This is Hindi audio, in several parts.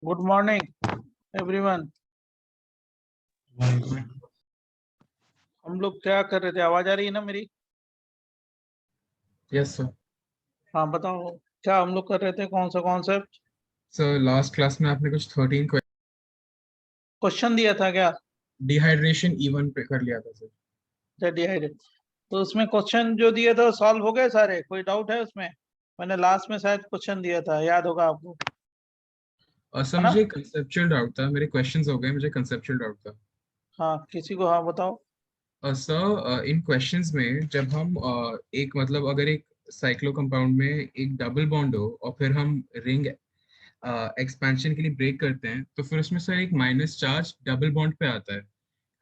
Good morning everyone. हम लोग क्या कर रहे थे? आवाज आ रही है ना मेरी? Yes sir. हाँ बताओ, क्या हम लोग कर रहे थे? कौन सा कॉन्सेप्ट? सर लास्ट क्लास में आपने कुछ 13 क्वेश्चन दिया था क्या? डिहाइड्रेशन इवन पे कर लिया था सर। डिहाइड्रेट। तो उसमें क्वेश्चन जो दिए थे सॉल्व हो गए सारे? कोई डाउट है उसमें? मैंने लास्ट में शायद क्वेश्चन दिया था, याद होगा आपको, और सर है ना? मुझे कंसेप्चुअल डाउट था, मेरे क्वेश्चंस हो गए, मुझे कंसेप्चुअल डाउट था। हाँ, किसी को हाँ बताओ। सर इन क्वेश्चंस में जब हम एक मतलब अगर एक साइक्लो कंपाउंड में एक डबल बॉन्ड हो और फिर हम रिंग एक्सपेंशन के लिए ब्रेक करते हैं तो फिर उसमें सर एक माइनस चार्ज डबल बॉन्ड पे आता है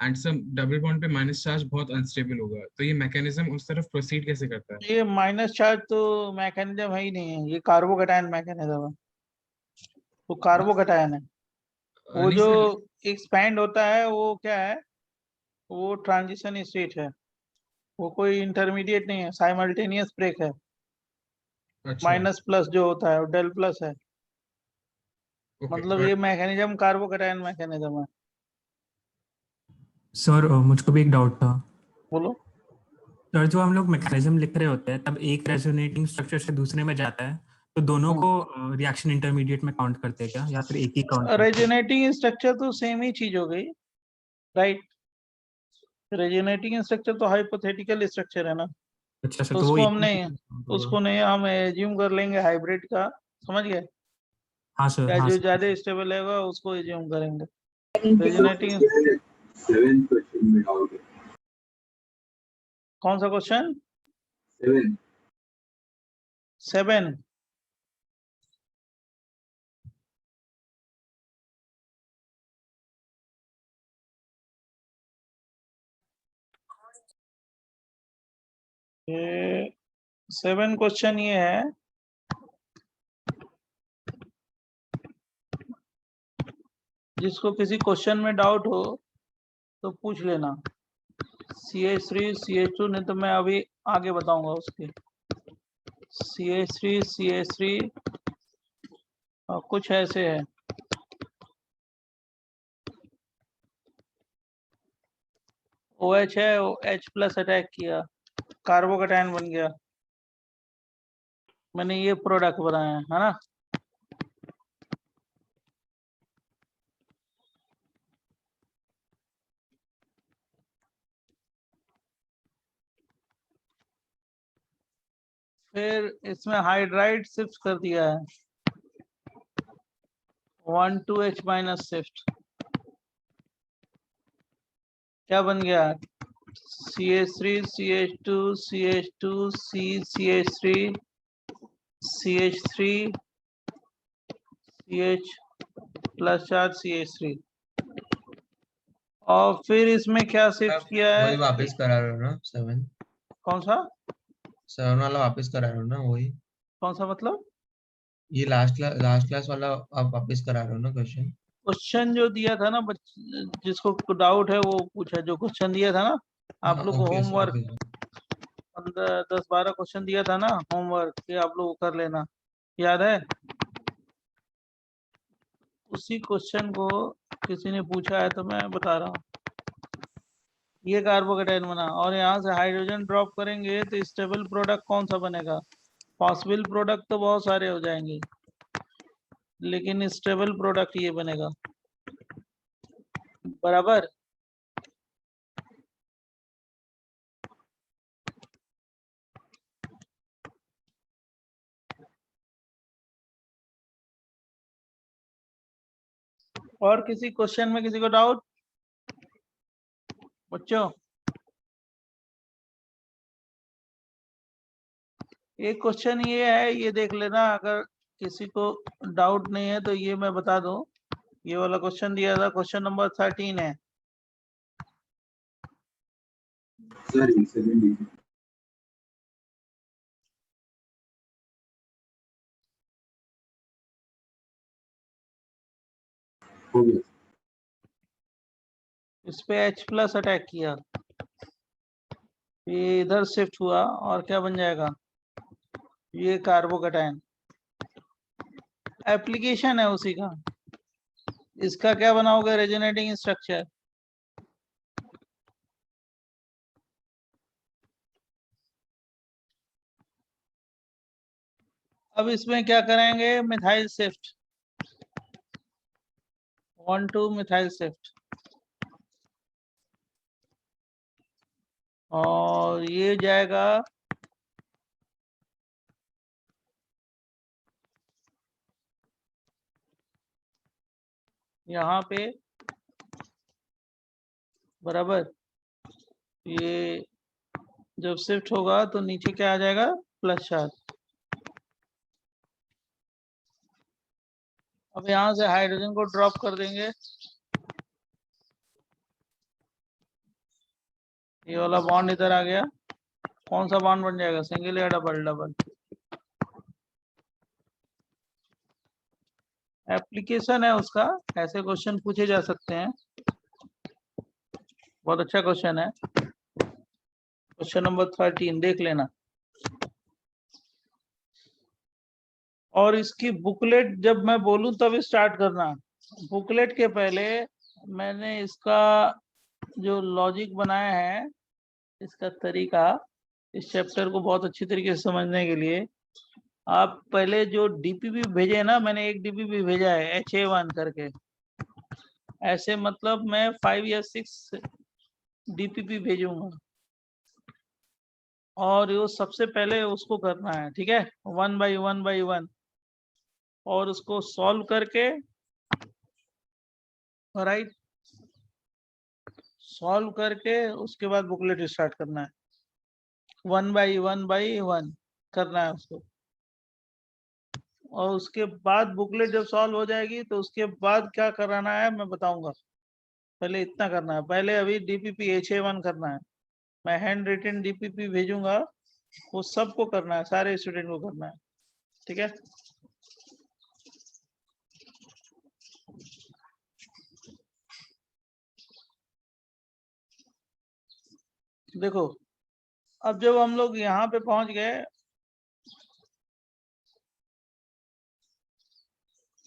एंड सर डबल बॉन्ड पे माइनस चार्ज बहुत अनस्टेबल होगा, तो ये मैकेनिज्म उस तरफ प्रोसीड कैसे करता है? ये माइनस चार्ज तो मैकेनिज्म है ही नहीं है, ये कार्बोकैटायन मैकेनिज्म है। वो कार्बोकैटायन है। वो नहीं जो सर। एक्सपैंड होता है वो क्या है? वो ट्रांजिशन स्टेट है। वो कोई इंटरमीडिएट नहीं है, साइमल्टेनियस ब्रेक है। अच्छा। माइनस प्लस जो होता है वो डेल प्लस है। ओके मतलब ये बट मैकेनिज्म कार्बोकैटायन मैकेनिज्म है। सर मुझको भी एक डाउट था। बोलो। सर जो हम लोग मैकेनिज्म लिख रहे होते हैं तब एक रेजोनेटिंग स्ट्रक्चर से दूसरे में जाता है तो दोनों को रिएक्शन इंटरमीडिएट में काउंट करते हैं क्या, या फिर एक ही काउंट करते हैं? रेजोनेटिंग स्ट्रक्चर तो सेम ही चीज हो गई, राइट? रेजोनेटिंग स्ट्रक्चर तो हाइपोथेटिकल स्ट्रक्चर है ना। अच्छा सर, तो तो वो उसको एक हमने ही count होगा। उसको नहीं, हम एज्यूम कर लेंगे हाइब्रिड का। समझ गए? हाँ सर, या हाँ जो सर। ज्यादा स्टेबल है उसको एज्यूम करेंगे। रेजोनेटिंग। कौन सा क्वेश्चन? 7। ये 7 क्वेश्चन ये है, जिसको किसी क्वेश्चन में डाउट हो तो पूछ लेना। CH3 CH2, नहीं तो मैं अभी आगे बताऊंगा उसके। CH3 और कुछ ऐसे है। OH है, H प्लस अटैक किया, कार्बोकैटायन बन गया। मैंने ये प्रोडक्ट बनाया है ना। फिर इसमें हाइड्राइड शिफ्ट कर दिया है, 1,2H माइनस शिफ्ट। क्या बन गया? CH3 CH2 CH2 C CH3 CH3 CH plus charge CH3। और फिर इसमें क्या शिफ्ट किया है? वही वापस करा रहे हो ना 7? कौन सा? 7 वाला वापस करा रहे हो ना? वही कौन सा मतलब? ये लास्ट क्लास वाला आप वापस करा रहे हो ना क्वेश्चन? क्वेश्चन जो दिया था ना, जिसको डाउट है वो पूछा। जो क्वेश्चन दिया था ना आप हाँ लोग को, ओके होमवर्क ओके। 10-12 क्वेश्चन दिया था ना होमवर्क के, आप लोग कर लेना, याद है? उसी क्वेश्चन को किसी ने पूछा है तो मैं बता रहा हूँ। ये कार्बोकैटायन बना और यहाँ से हाइड्रोजन ड्रॉप करेंगे तो स्टेबल प्रोडक्ट कौन सा बनेगा? पॉसिबल प्रोडक्ट तो बहुत सारे हो जाएंगे, लेकिन स्टेबल प्रोडक्ट ये बनेगा, बराबर। और किसी क्वेश्चन में किसी को डाउट बच्चों? एक क्वेश्चन ये है, ये देख लेना, अगर किसी को डाउट नहीं है तो ये मैं बता दूं। ये वाला क्वेश्चन दिया था, क्वेश्चन नंबर 13 है। इस पे H प्लस अटैक किया, ये इधर शिफ्ट हुआ और क्या बन जाएगा? ये कार्बोकैटायन। एप्लीकेशन है उसी का। इसका क्या बनाओगे रेजोनेटिंग स्ट्रक्चर? अब इसमें क्या करेंगे, मिथाइल शिफ्ट, 1,2 मिथाइल शिफ्ट, और ये जाएगा यहाँ पे बराबर। ये जब शिफ्ट होगा तो नीचे क्या आ जाएगा, प्लस चार्ज। अब यहाँ से हाइड्रोजन को ड्रॉप कर देंगे, ये वाला बॉन्ड इधर आ गया। कौन सा बॉन्ड बन जाएगा, सिंगल या डबल? डबल। एप्लीकेशन है उसका, ऐसे क्वेश्चन पूछे जा सकते हैं। बहुत अच्छा क्वेश्चन है, क्वेश्चन नंबर 13 देख लेना। और इसकी बुकलेट जब मैं बोलूं तब स्टार्ट करना, बुकलेट के पहले मैंने इसका जो लॉजिक बनाया है, इसका तरीका, इस चैप्टर को बहुत अच्छी तरीके से समझने के लिए आप पहले जो डीपीपी भेजे ना, मैंने एक डीपीपी भेजा है HA1 करके, ऐसे मतलब मैं 5 या 6 डीपीपी भेजूंगा, और वो सबसे पहले उसको करना है, ठीक है, 1 बाई 1, और उसको सॉल्व करके, राइट, सॉल्व करके उसके बाद बुकलेट स्टार्ट करना है, 1 बाई 1 करना है उसको। और उसके बाद बुकलेट जब सॉल्व हो जाएगी तो उसके बाद क्या कराना है मैं बताऊंगा। पहले इतना करना है, पहले अभी डीपीपी HA1 करना है। मैं हैंड रिटन डीपीपी भेजूंगा, वो सबको करना है, सारे स्टूडेंट को करना है, ठीक है। देखो अब जब हम लोग यहाँ पे पहुंच गए,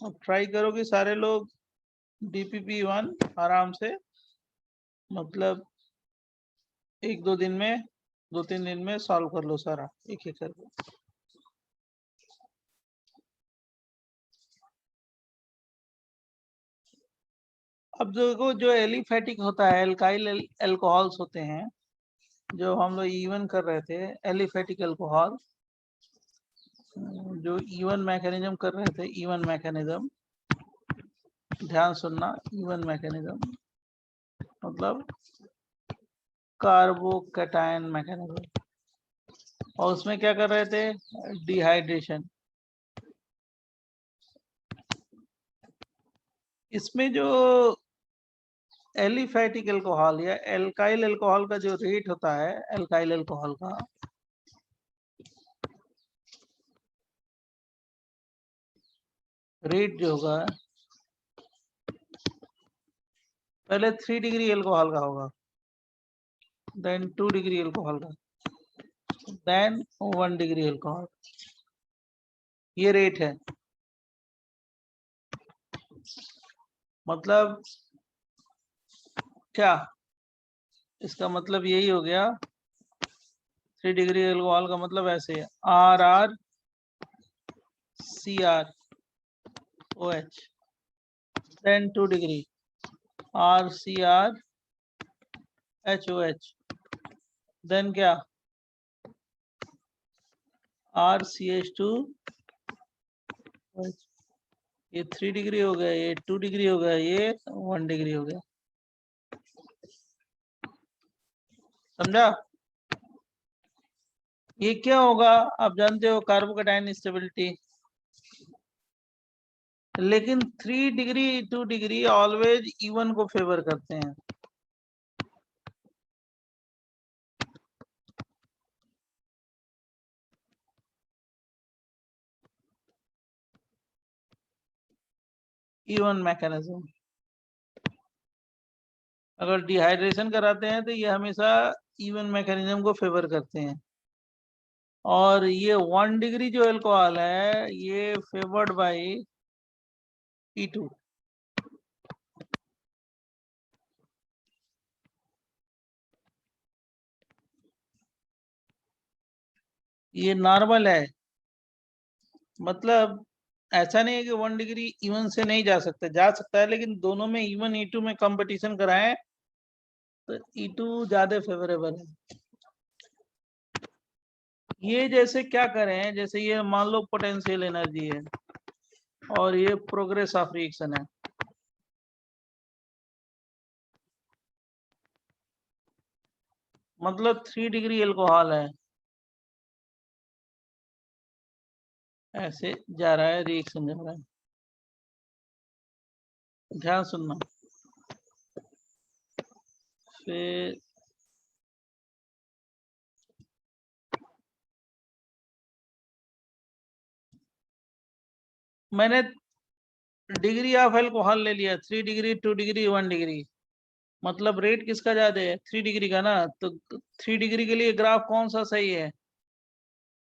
अब ट्राई करो कि सारे लोग DPP1 आराम से, मतलब 1-2 दिन में, 2-3 दिन में सॉल्व कर लो सारा एक एक करके। अब देखो जो एलिफेटिक होता है, एल्काइल एल्कोहल्स होते हैं, जो हम लोग इवन कर रहे थे, एलिफेटिक अल्कोहल, जो इवन मैकेनिज्म कर रहे थे, इवन मैकेनिज्म, ध्यान सुनना, इवन मैकेनिज्म मतलब कार्बोकैटायन मैकेनिज्म, और उसमें क्या कर रहे थे, डिहाइड्रेशन। इसमें जो एलिफेटिक अल्कोहल या एल्काइल अल्कोहल का जो रेट होता है, एल्काइल अल्कोहल का, रेट जो होगा, पहले 3 डिग्री अल्कोहल का होगा, देन 2 डिग्री अल्कोहल का, देन 1 डिग्री अल्कोहल, ये रेट है। मतलब क्या, इसका मतलब यही हो गया, 3 डिग्री अल्कोहल का मतलब ऐसे है, RR CR OH, then 2 degree RCR HOH, then क्या, RCH2, ये 3 डिग्री हो गया, ये 2 डिग्री हो गया, ये 1 डिग्री हो गया। समझा? ये क्या होगा, आप जानते हो, कार्बोकैटायन स्टेबिलिटी। लेकिन 3 डिग्री 2 डिग्री ऑलवेज इवन को फेवर करते हैं। इवन मैकेनिज्म, अगर डिहाइड्रेशन कराते हैं तो ये हमेशा इवन मैकेनिज्म को फेवर करते हैं। और ये 1 डिग्री जो अल्कोहल है, ये फेवर्ड बाय E2। ये नॉर्मल है, मतलब ऐसा नहीं है कि 1 डिग्री इवन से नहीं जा सकता, जा सकता है, लेकिन दोनों में इवन E2 में कंपटीशन कराएं तो E2 ज्यादा फेवरेबल है। ये जैसे क्या करें, जैसे ये मान लो पोटेंशियल एनर्जी है और ये प्रोग्रेस ऑफ रिएक्शन है, मतलब 3 डिग्री एल्कोहल है, ऐसे जा रहा है, रिएक्शन जा रहा है। ध्यान सुनना, फिर मैंने डिग्री ऑफ एल्कोहल ले लिया, 3 डिग्री, 2 डिग्री, 1 डिग्री, मतलब रेट किसका ज्यादा है, 3 डिग्री का ना। तो 3 डिग्री के लिए ग्राफ कौन सा सही है,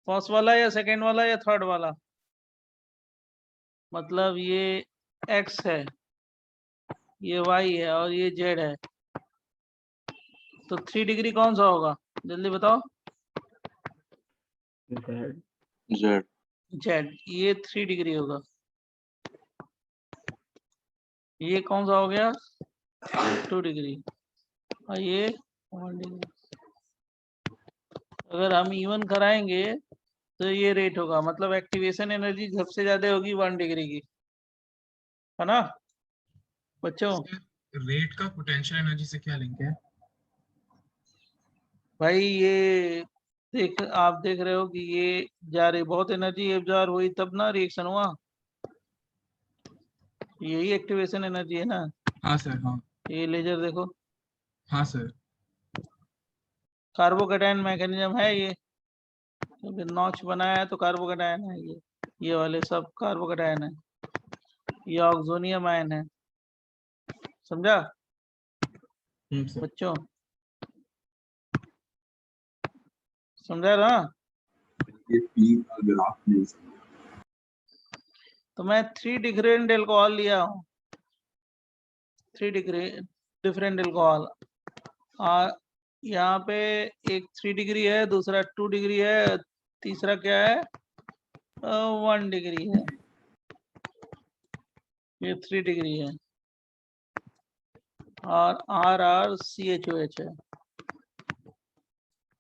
फर्स्ट वाला या सेकंड वाला या थर्ड वाला, मतलब ये x है, ये y है और ये z है, तो 3 डिग्री कौन सा होगा, जल्दी बताओ। Z. z, ये 3 डिग्री होगा। ये कौन सा हो गया, 2 डिग्री, और ये 1 डिग्री। अगर हम इवन कराएंगे तो ये रेट होगा, मतलब एक्टिवेशन एनर्जी सबसे ज्यादा होगी 1 डिग्री की, है ना बच्चों। रेट का पोटेंशियल एनर्जी से क्या लिंक है? भाई ये देख, आप देख रहे हो कि ये जा रही, बहुत एनर्जी एब्जॉर्ब हुई तब ना रिएक्शन हुआ, यही एक्टिवेशन एनर्जी है ना। हाँ सर, हाँ ये लेजर देखो, हाँ सर। कार्बोकैटायन मैकेनिज्म है ये, नॉच बनाया है तो कार्बोकैटायन है ये वाले सब कार्बोकैटायन है, ये ऑक्सोनियम आयन है, समझा सर। बच्चों, समझा ना। ये P का ग्राफ नहीं समझा। तो मैं 3 डिफरेंट एल्कोहल लिया हूँ, 3 डिग्री डिफरेंट एल्कोहल, यहाँ पे एक 3 डिग्री है, दूसरा 2 डिग्री है, तीसरा क्या है 1 डिग्री है, ये 3 डिग्री है, और RrCHOH है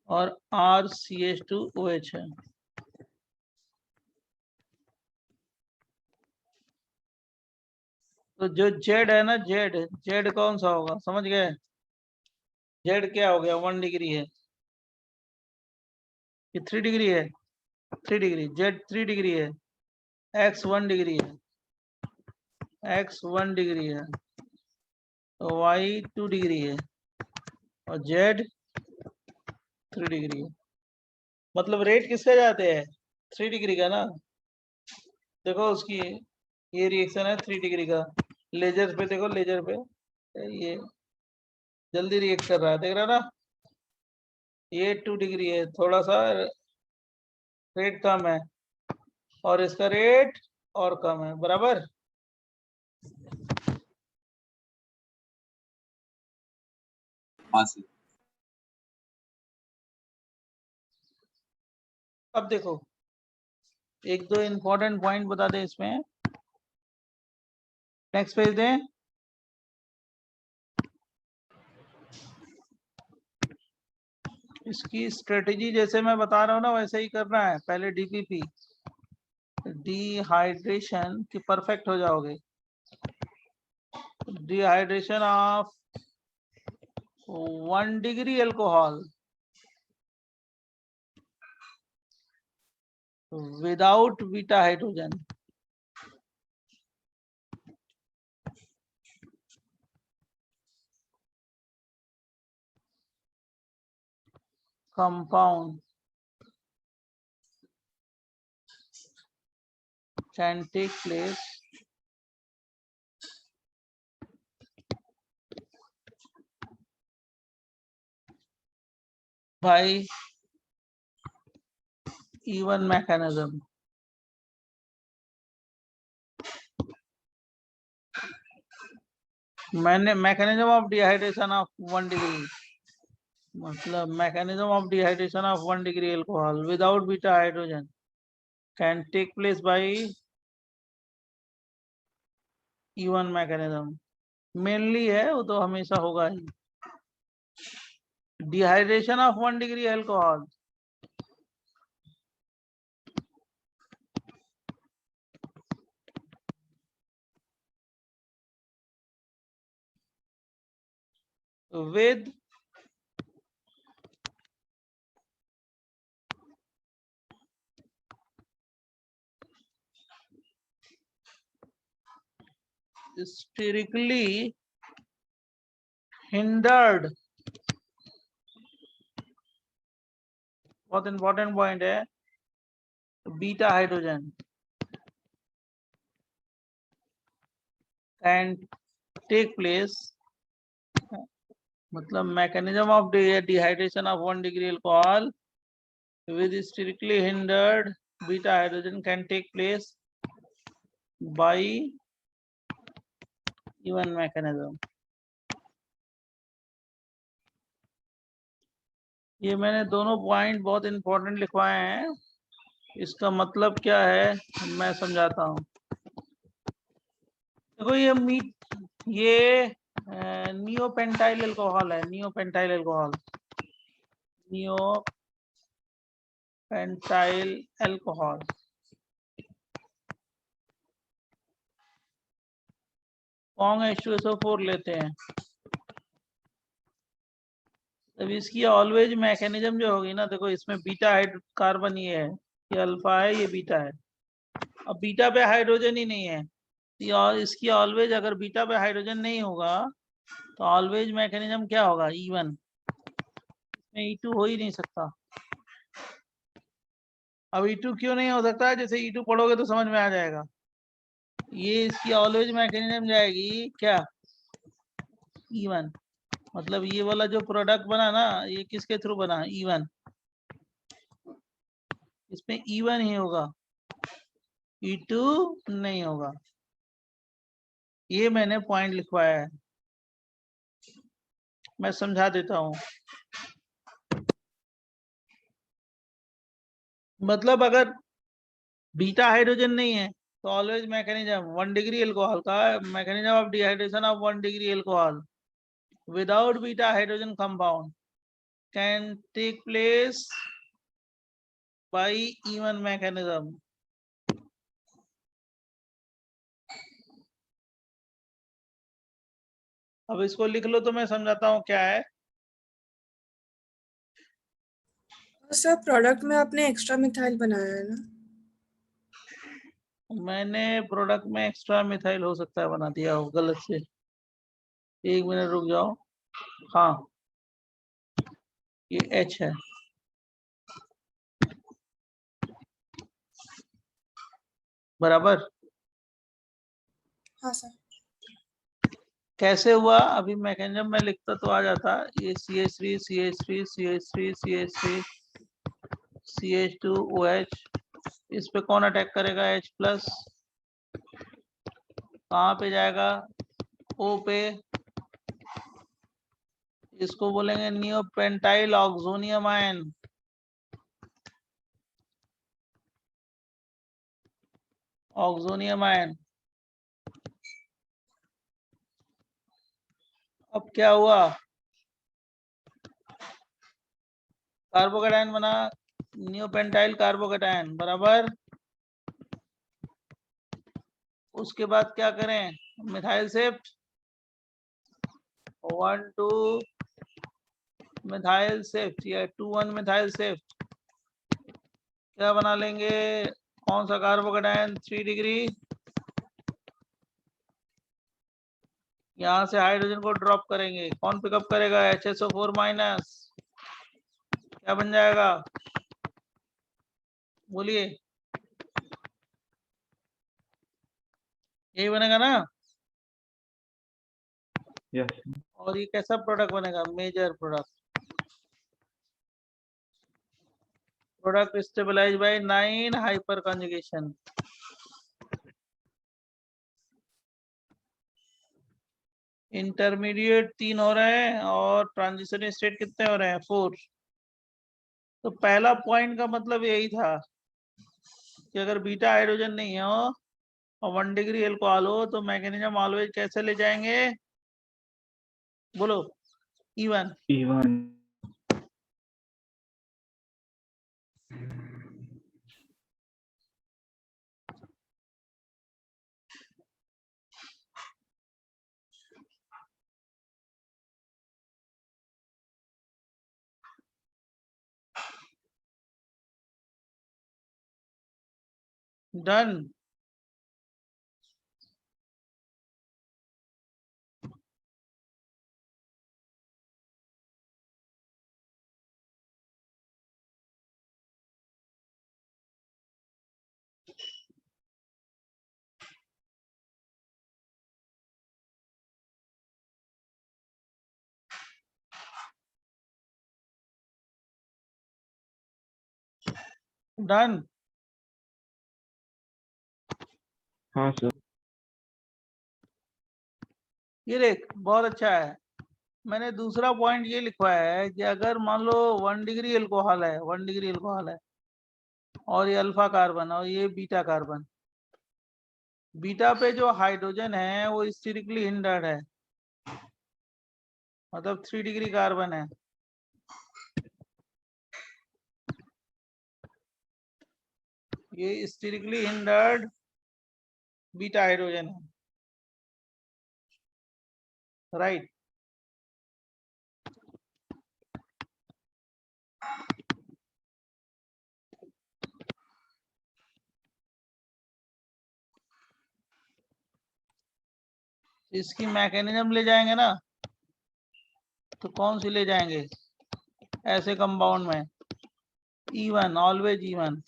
और RCH2OH है। तो जो Z है ना, Z कौन सा होगा, समझ गए, Z क्या हो गया, 1 डिग्री है, ये 3 डिग्री है, 3 डिग्री, Z 3 डिग्री है, X 1 डिग्री है, X 1 डिग्री है, Y 2 डिग्री है और Z 3 डिग्री है, मतलब रेट किसके जाते हैं, 3 डिग्री का ना। देखो उसकी ये रिएक्शन है 3 डिग्री का, लेजर पे देखो, लेजर पे ये जल्दी रिएक्ट कर रहा है, देख रहा ना, ये 2 डिग्री है, थोड़ा सा रेट कम है, और इसका रेट और कम है, बराबर। हाँ सर। अब देखो एक दो इंपॉर्टेंट पॉइंट बता दें इसमें, नेक्स्ट पेज दें। इसकी स्ट्रेटेजी जैसे मैं बता रहा हूँ ना वैसे ही करना है, पहले DPP डिहाइड्रेशन की परफेक्ट हो जाओगे, dehydration of 1 degree alcohol without beta hydrogen, compound can take place by even mechanism. मैंने mechanism of dehydration of 1 degree, मतलब mechanism of dehydration of 1 degree alcohol without beta hydrogen can take place by E1 mechanism. Mainly है वो तो हमेशा होगा ही. Dehydration of 1 degree alcohol. With sterically hindered, बहुत इंपॉर्टेंट पॉइंट है, beta hydrogen can take place, मतलब mechanism of dehydration of 1 degree alcohol with sterically hindered beta hydrogen can take place by E1 mechanism. ये मैंने दोनों पॉइंट बहुत इंपॉर्टेंट लिखवाए हैं. इसका मतलब क्या है मैं समझाता हूँ. देखो ये नियोपेंटाइल अल्कोहल है. Neopentyl alcohol, neopentyl alcohol Kong H2SO4 लेते हैं. तब इसकी ऑलवेज मैकेनिज्म जो होगी ना, देखो इसमें बीटा कार्बन ये है, ये अल्फा है, ये बीटा है. अब बीटा पे हाइड्रोजन ही नहीं है, इसकी ऑलवेज अगर बीटा पे हाइड्रोजन नहीं होगा तो ऑलवेज मैकेनिज्म क्या होगा? E1. इसमें E2 हो ही नहीं सकता. अब E2 क्यों नहीं हो सकता? जैसे E2 पढ़ोगे तो समझ में आ जाएगा. ये इसकी ऑलवेज मैकेनिज्म जाएगी क्या? E1. मतलब ये वाला जो प्रोडक्ट बना ना, ये किसके थ्रू बना? E1. इसमें E1 ही होगा, E2 नहीं होगा. ये मैंने पॉइंट लिखवाया है, मैं समझा देता हूं. मतलब अगर बीटा हाइड्रोजन नहीं है तो ऑलवेज मैकेनिज्म 1 degree अल्कोहल का mechanism of dehydration of 1 degree alcohol without beta hydrogen compound can take place by E1 mechanism. अब इसको लिख लो तो मैं समझाता हूँ क्या है. सर प्रोडक्ट में आपने एक्स्ट्रा मिथाइल बनाया है ना? मैंने प्रोडक्ट में एक्स्ट्रा मिथाइल हो सकता है बना दिया हो गलत से. 1 मिनट रुक जाओ. हाँ, ये H है. बराबर. हाँ सर. कैसे हुआ? अभी मैकेनिज्म में लिखता तो आ जाता. ये CH3 CH3 CH3 CH3 CH2 OH. इस पे कौन अटैक करेगा? H+. कहाँ पे जाएगा? O पे. इसको बोलेंगे neopentyl oxonium ion. Oxonium ion. अब क्या हुआ? कार्बोकेटायन बना, नियोपेंटाइल कार्बोकेटायन. बराबर. उसके बाद क्या करें? मिथाइल शिफ्ट 1,2 मिथाइल शिफ्ट या 2,1 मिथाइल शिफ्ट. क्या बना लेंगे? कौन सा कार्बोकेटायन? 3 डिग्री. यहां से हाइड्रोजन को ड्रॉप करेंगे. कौन पिकअप करेगा? HSO4 minus. क्या बन जाएगा? बोलिए. यही बनेगा ना? यस. और ये कैसा प्रोडक्ट बनेगा? Major product. Product stabilize by 9 hyperconjugation. Intermediate 3 हो रहे हैं और ट्रांजिशन स्टेट कितने हो रहे हैं 4। तो पहला पॉइंट का मतलब यही था कि अगर बीटा हाइड्रोजन नहीं हो और 1 डिग्री अल्कोहल हो तो मैकेनिज्म ऑलवेज कैसे ले जाएंगे, बोलो E1। डन। डन। हाँ सर। ये देख बहुत अच्छा है। मैंने दूसरा पॉइंट ये लिखवाया है कि अगर मान लो 1 डिग्री अल्कोहल है, 1 डिग्री अल्कोहल है और ये अल्फा कार्बन और ये बीटा कार्बन, बीटा पे जो हाइड्रोजन है वो स्टेरिकली हिंडर्ड है, मतलब 3 डिग्री कार्बन है। ये स्टेरिकली हिंडर्ड बीटा हाइड्रोजन है, राइट। इसकी मैकेनिज्म ले जाएंगे ना, तो कौन सी ले जाएंगे ऐसे कंपाउंड में, E1, ऑलवेज E1।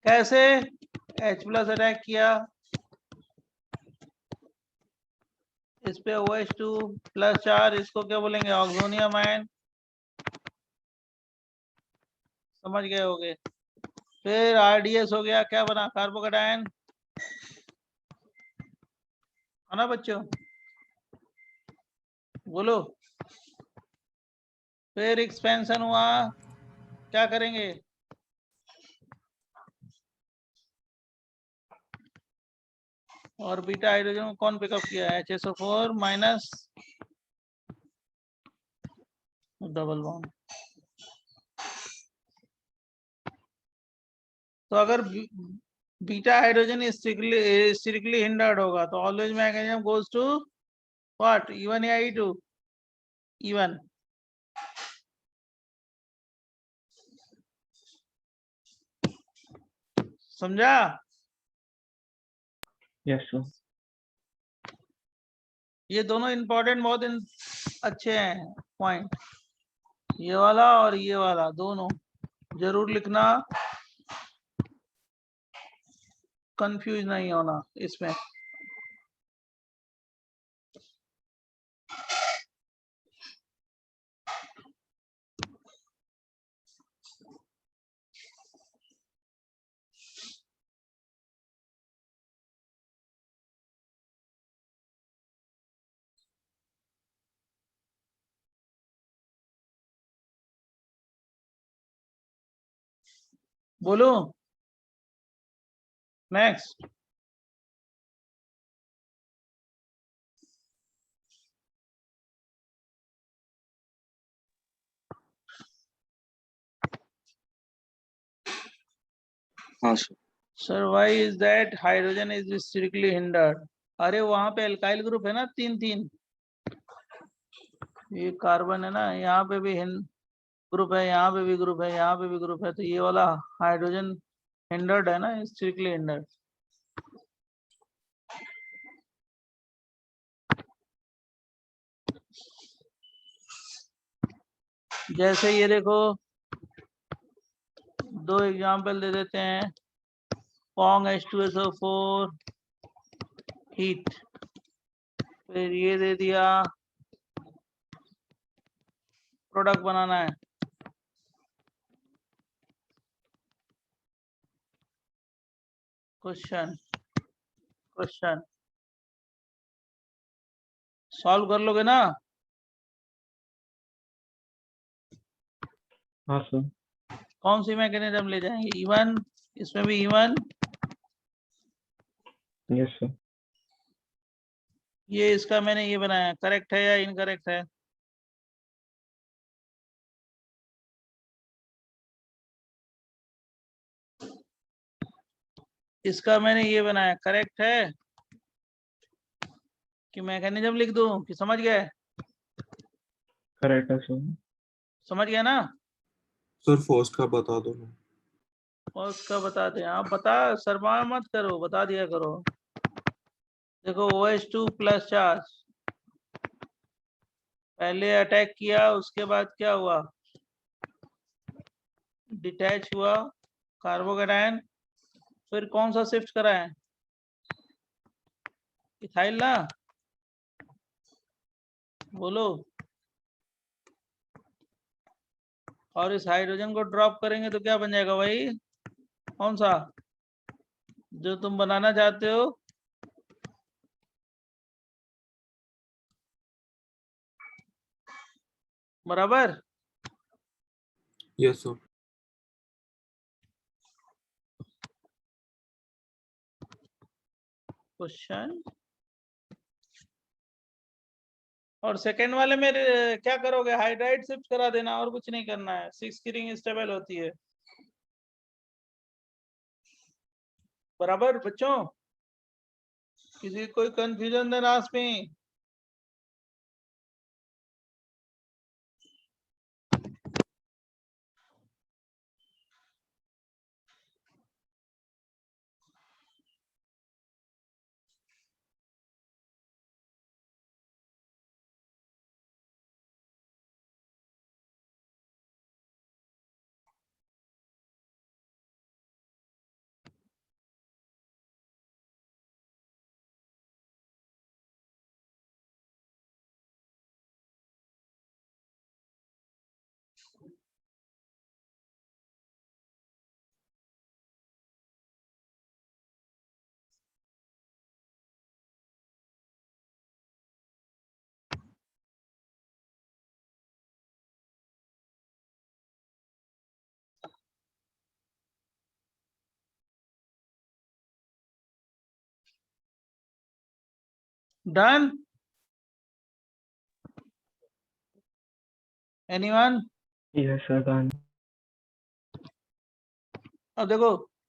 कैसे, H+ अटैक किया, इस पे OH2 प्लस 4, इसको क्या बोलेंगे ऑक्सोनियम आयन, समझ गए होगे। फिर RDS हो गया, क्या बना कार्बोकेटायन, है ना बच्चों, बोलो। फिर एक्सपेंशन हुआ, क्या करेंगे, और बीटा हाइड्रोजन को कौन पिकअप किया, HSO4 माइनस डबल बॉन्ड। तो अगर बीटा हाइड्रोजन स्ट्रिक्टली हिंडर्ड होगा तो always mechanism goes to what, E1 या E2, E1। समझा। Yes sir. ये दोनों इंपॉर्टेंट बहुत अच्छे हैं पॉइंट, ये वाला और ये वाला दोनों जरूर लिखना, कंफ्यूज नहीं होना इसमें। बोलो नेक्स्ट। हाँ sir. Sir why is that hydrogen is strictly hindered. अरे वहां पे अल्काइल ग्रुप है ना 3-3, ये कार्बन है ना, यहाँ पे भी ग्रुप है, यहाँ पे भी ग्रुप है, यहाँ पे भी ग्रुप है, तो ये वाला हाइड्रोजन हिंडर्ड है ना, स्ट्रिक्टली हिंडर्ड। जैसे ये देखो, दो एग्जांपल दे देते हैं, पॉन्ग H2SO4 हीट, फिर ये दे दिया प्रोडक्ट बनाना है, क्वेश्चन क्वेश्चन सॉल्व कर लोगे ना? हाँ सर। कौन सी मैकेनिज्म ले जाएंगे? इवन, इसमें भी इवन, यस सर। ये इसका मैंने ये बनाया, करेक्ट है या इनकरेक्ट है? इसका मैंने ये बनाया, करेक्ट है कि मैकेनिज्म लिख दूं कि समझ गए? करेक्ट है सर। समझ गया ना? सर फर्स्ट का बता दो ना। और उसका बता दें आप, बता शर्मा मत करो, बता दिया करो। देखो OH2 प्लस चार्ज पहले अटैक किया, उसके बाद क्या हुआ? डिटैच हुआ कार्बोकेटायन, फिर कौन सा शिफ्ट करा है? इथाइल ना? बोलो। और इस हाइड्रोजन को ड्रॉप करेंगे तो क्या बन जाएगा भाई? कौन सा जो तुम बनाना चाहते हो? बराबर। Yes sir. क्वेश्चन। और सेकेंड वाले में क्या करोगे? हाइड्राइड शिफ्ट करा देना, और कुछ नहीं करना है। 6 की रिंग स्टेबल होती है। बराबर बच्चों? किसी कोई confusion then ask me. Done? Anyone? Yes sir done. अब देखो,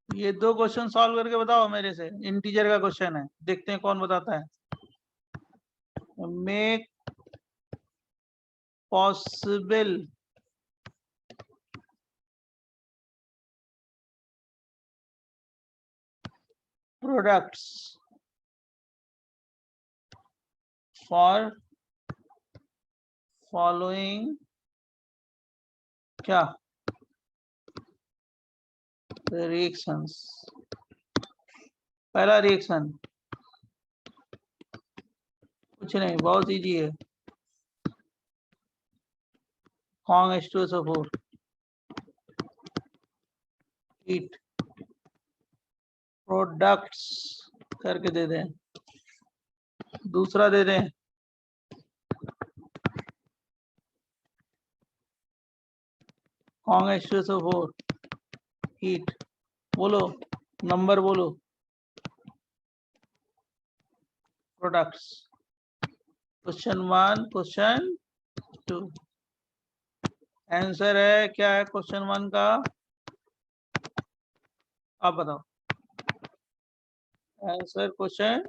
ये 2 क्वेश्चन सॉल्व करके बताओ मेरे से। इंटीजर का क्वेश्चन है, देखते हैं कौन बताता है। Make possible products for following क्या रिएक्शंस। पहला रिएक्शन कुछ नहीं, बहुत इजी है। कॉन्ग H2SO4 हीट प्रोडक्ट्स करके दे दें। दूसरा दे दें, कॉन्ग H2SO4 हीट, बोलो नंबर बोलो, प्रोडक्ट्स। Question 1, question 2। आंसर है क्या है क्वेश्चन 1 का? आप बताओ आंसर क्वेश्चन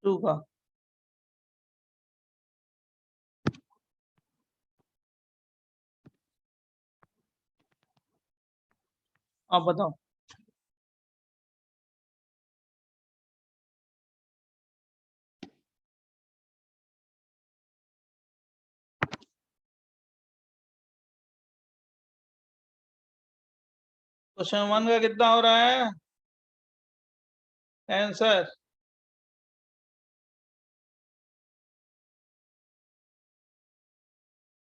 2 का। आप बताओ। क्वेश्चन 1 का कितना हो रहा है आंसर?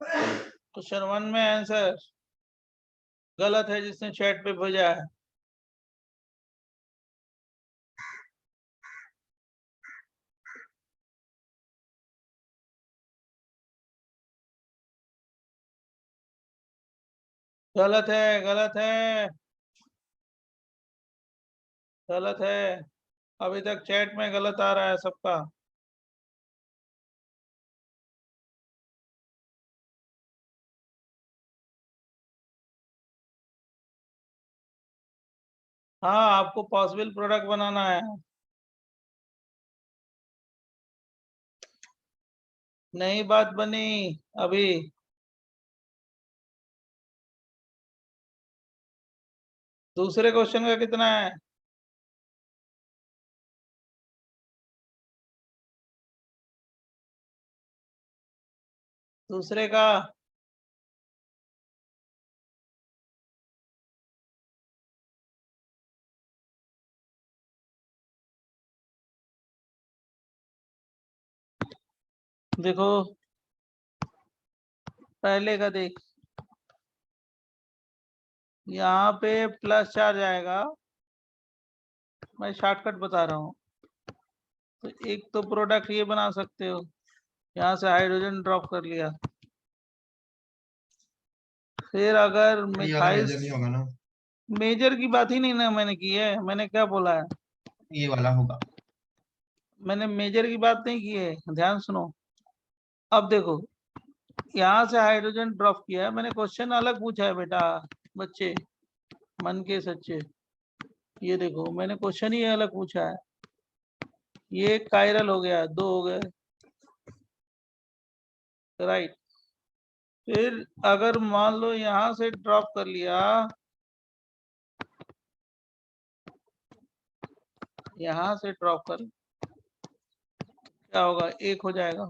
क्वेश्चन 1 में आंसर गलत है जिसने चैट पे भेजा है। गलत है, गलत है, गलत है। अभी तक चैट में गलत आ रहा है सबका। हाँ, आपको पॉसिबल प्रोडक्ट बनाना है। नई बात बनी अभी। दूसरे क्वेश्चन का कितना है? दूसरे का देखो, पहले का देख, यहाँ पे प्लस चार्ज आएगा। मैं शॉर्टकट बता रहा हूँ। तो एक तो प्रोडक्ट ये बना सकते हो, यहाँ से हाइड्रोजन ड्रॉप कर लिया। फिर अगर ये वाला मिथाइल, मेजर नहीं होगा ना, मेजर की बात ही नहीं ना मैंने की है। मैंने क्या बोला है? ये वाला होगा। मैंने मेजर की बात नहीं की है, ध्यान सुनो। अब देखो, यहाँ से हाइड्रोजन ड्रॉप किया है। मैंने क्वेश्चन अलग पूछा है बेटा, बच्चे मन के सच्चे। ये देखो, मैंने क्वेश्चन ही अलग पूछा है। ये कायरल हो गया, 2 हो गए, राइट। फिर अगर मान लो यहाँ से ड्रॉप कर लिया, यहाँ से ड्रॉप कर, क्या होगा? 1 हो जाएगा।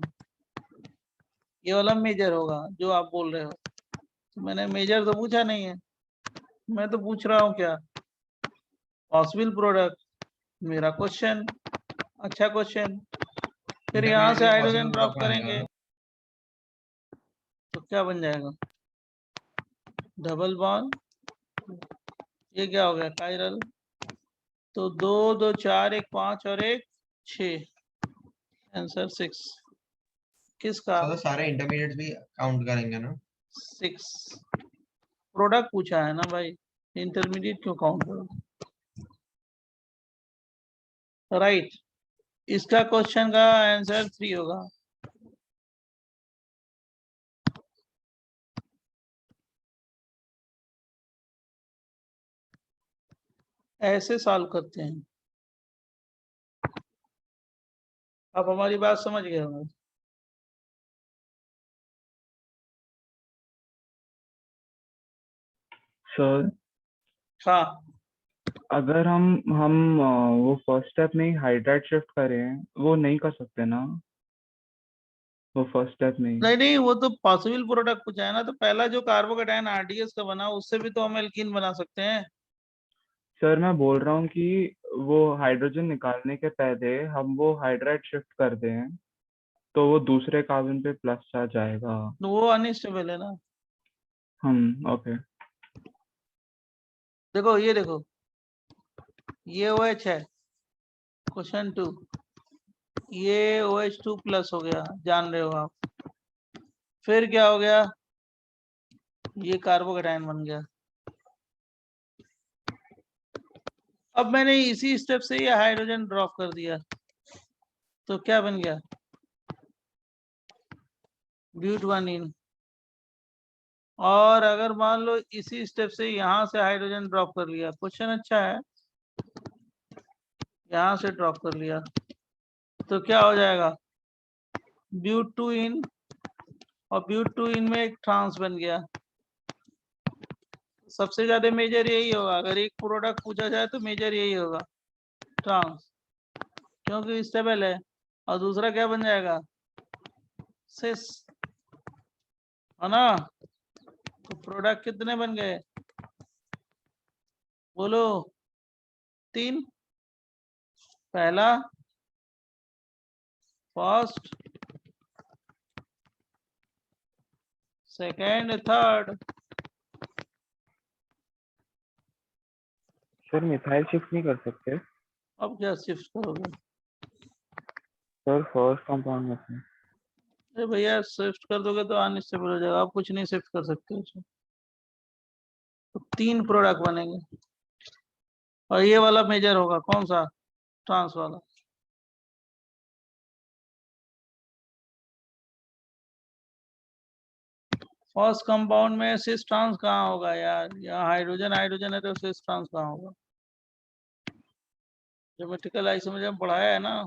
ये वाला मेजर होगा जो आप बोल रहे हो। तो मैंने मेजर तो पूछा नहीं है, मैं तो पूछ रहा हूँ क्या? पॉसिबल प्रोडक्ट, मेरा क्वेश्चन। अच्छा क्वेश्चन। फिर यहाँ इंटरमीडिएट से में हाइड्रोजन पॉसिबल ड्रॉप प्रोडक्ट करेंगे बनेगा। तो क्या बन जाएगा? Double bond. ये क्या हो गया? कायरल। तो 2 2 4 1 5 और 1 6, आंसर 6। किसका? तो सारे इंटरमीडिएट भी काउंट करेंगे ना। 6। प्रोडक्ट पूछा है ना भाई, इंटरमीडिएट क्यों काउंट करो? राइट। इसका क्वेश्चन का आंसर 3 होगा। ऐसे सॉल्व करते हैं। आप हमारी बात समझ गए होंगे। सर हाँ, अगर हम वो फर्स्ट स्टेप में ही हाइड्राइड शिफ्ट करें, वो नहीं कर सकते ना, वो फर्स्ट स्टेप में ही। नहीं नहीं, वो तो पॉसिबल प्रोडक्ट पूछा है ना। तो पहला जो कार्बोकेटायन आरडीएस का बना, उससे भी तो हम एल्कीन बना सकते हैं। सर मैं बोल रहा हूँ कि वो हाइड्रोजन निकालने के पहले हम वो हाइड्राइड शिफ्ट कर दें तो वो दूसरे कार्बन पे प्लस चार्ज आएगा। तो वो अनस्टेबल है ना। ओके। देखो, ये देखो, ये OH है, क्वेश्चन 2। ये OH2 प्लस हो गया, जान रहे हो आप। फिर क्या हो गया? ये कार्बोकेटायन बन गया। अब मैंने इसी स्टेप से ये हाइड्रोजन ड्रॉप कर दिया, तो क्या बन गया? ब्यूटानीन। और अगर मान लो इसी स्टेप से यहाँ से हाइड्रोजन ड्रॉप कर लिया, क्वेश्चन अच्छा है, यहाँ से ड्रॉप कर लिया, तो क्या हो जाएगा? ब्यूटूइन। और ब्यूटूइन में एक ट्रांस बन गया। सबसे ज्यादा मेजर यही होगा, अगर एक प्रोडक्ट पूछा जाए तो मेजर यही होगा, ट्रांस, क्योंकि स्टेबल है। और दूसरा क्या बन जाएगा? सिस, है ना। तो प्रोडक्ट कितने बन गए? बोलो। 3। पहला, first, second, third. Sir methyl shift नहीं कर सकते? अब क्या शिफ्ट करोगे? सर फर्स्ट कंपाउंड में से। अरे भैया, शिफ्ट कर दोगे तो अनस्टेबल हो जाएगा। आप कुछ नहीं शिफ्ट कर सकते उसमें। तो 3 प्रोडक्ट बनेंगे और ये वाला मेजर होगा कौन सा, ट्रांस वाला। फर्स्ट कंपाउंड में सिस ट्रांस कहाँ होगा यार, यहाँ हाइड्रोजन हाइड्रोजन है तो सिस ट्रांस कहाँ होगा। ज्योमेट्रिकल आइसोमेरिज्म पढ़ाया है ना।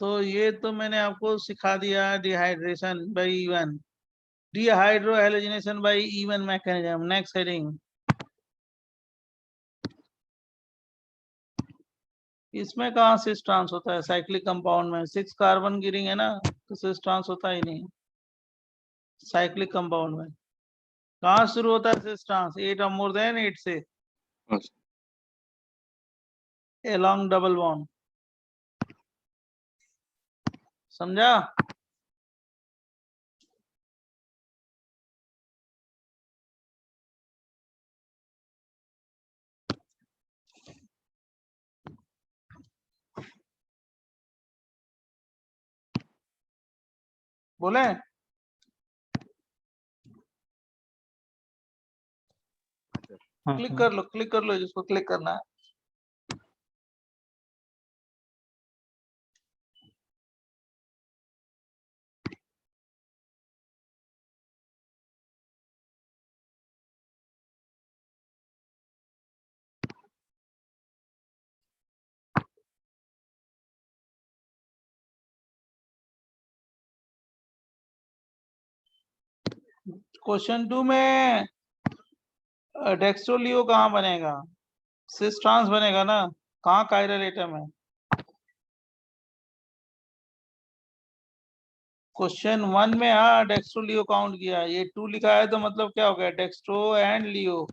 तो ये तो मैंने आपको सिखा दिया dehydration by E one, dehydrohalogenation by E one mechanism. Next heading, इसमें कहाँ सिस ट्रांस होता है, साइक्लिक कंपाउंड में 6 कार्बन की रिंग है ना, तो सिस ट्रांस होता ही नहीं साइक्लिक कंपाउंड में। कहाँ शुरू होता है सिस ट्रांस, 8 और मोर देन 8 से along डबल बॉन्ड। समझा। बोले हाँ क्लिक सर। कर लो जिसको क्लिक करना है। क्वेश्चन 2 में डेक्स्ट्रोलियो कहाँ बनेगा, सिस ट्रांस बनेगा ना, कहाँ कायरल एटम है। क्वेश्चन 1 में हाँ डेक्स्ट्रो लियो काउंट किया, ये 2 लिखा है तो मतलब क्या हो गया, डेक्स्ट्रो एंड लियो,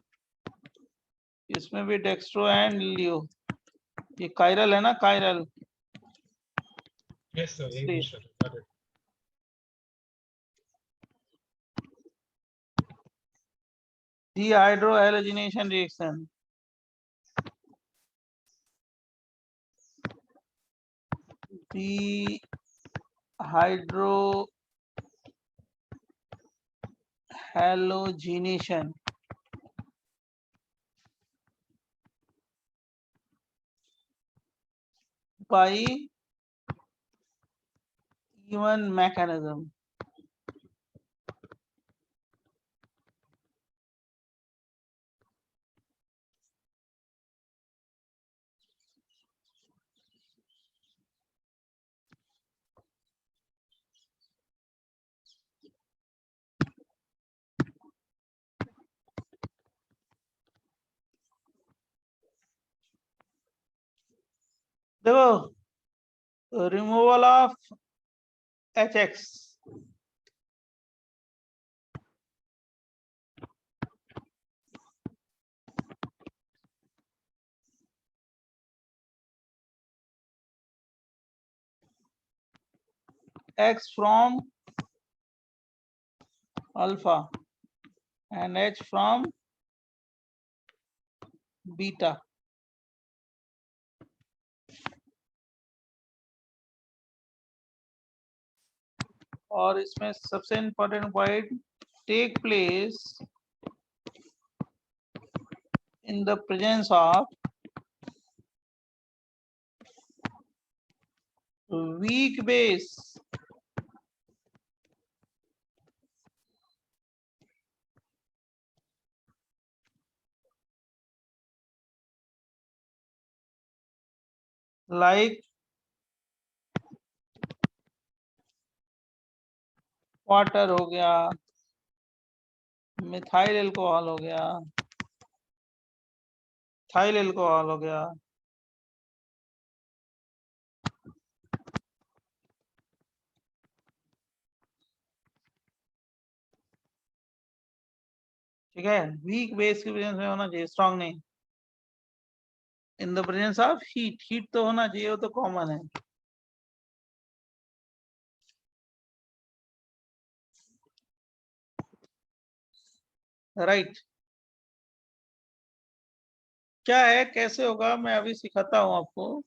इसमें भी डेक्स्ट्रो एंड लियो, ये कायरल है ना, कायरल। यस सर, इसलिए डिहाइड्रोहैलोजिनेशन रिएक्शन, डिहाइड्रोहैलोजिनेशन by even mechanism। देखो removal of HX, X from alpha and H from beta। और इसमें सबसे important point, take place in the presence of weak base. Like water हो गया, मिथाइल अल्कोहल हो गया, थाइल अल्कोहल हो गया। ठीक है, वीक बेस के प्रेजेंस में होना चाहिए, स्ट्रॉन्ग नहीं। इन the presence of heat, heat तो होना चाहिए, वो तो कॉमन है। राइट। क्या है कैसे होगा मैं अभी सिखाता हूं आपको।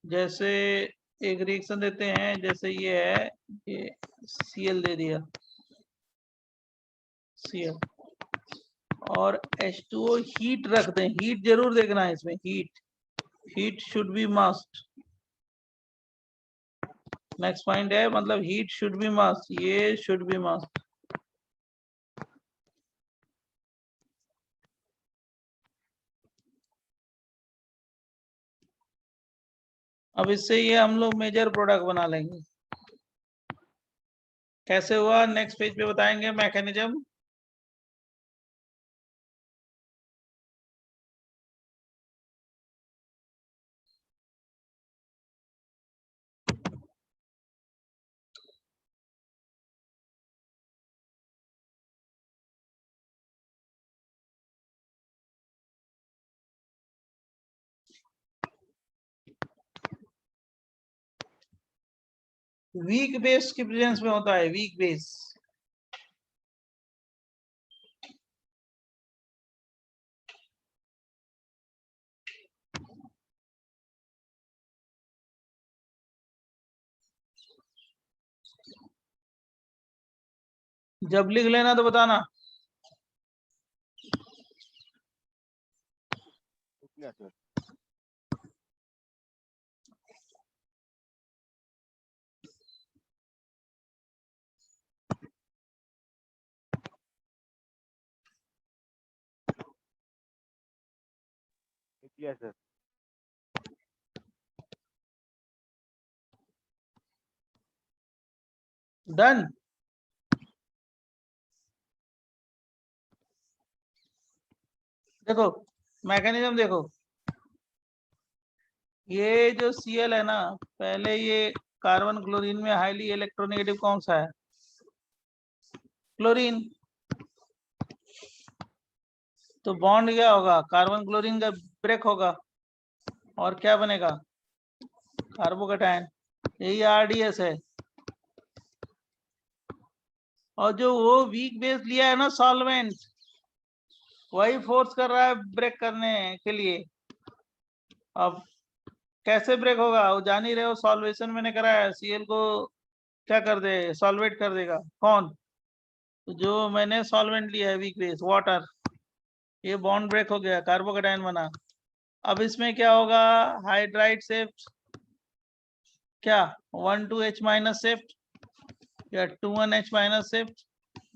जैसे एक रिएक्शन देते हैं, जैसे ये है, ये Cl दे दिया, Cl, और H2O हीट रख दें, हीट जरूर देखना है इसमें, heat should be must. Next point है, मतलब हीट शुड बी मस्ट, ये शुड बी मस्ट। अब इससे ये हम लोग मेजर प्रोडक्ट बना लेंगे। कैसे हुआ नेक्स्ट पेज पे बताएंगे मैकेनिज्म। वीक बेस के प्रेजेंस में होता है, वीक बेस। जब लिख लेना तो बताना। डन। देखो मैकेनिज्म देखो, ये जो Cl है ना, पहले ये कार्बन क्लोरीन में हाईली इलेक्ट्रोनेगेटिव कौन सा है? क्लोरीन। तो बॉन्ड क्या होगा? कार्बन क्लोरीन का ब्रेक होगा और क्या बनेगा? कार्बोकेटायन। यही RDS है। और जो वो वीक बेस लिया है ना सॉल्वेंट, वही फोर्स कर रहा है ब्रेक करने के लिए। अब कैसे ब्रेक होगा वो जान ही रहे हो, सॉल्वेशन मैंने कराया, Cl को क्या कर दे, सॉल्वेट कर देगा। कौन? तो जो मैंने सॉल्वेंट लिया है वीक बेस, वाटर, ये बॉन्ड ब्रेक हो गया, कार्बोकेटायन बना। अब इसमें क्या होगा? हाइड्राइड शिफ्ट, क्या 1,2H माइनस शिफ्ट या 2,1H माइनस शिफ्ट,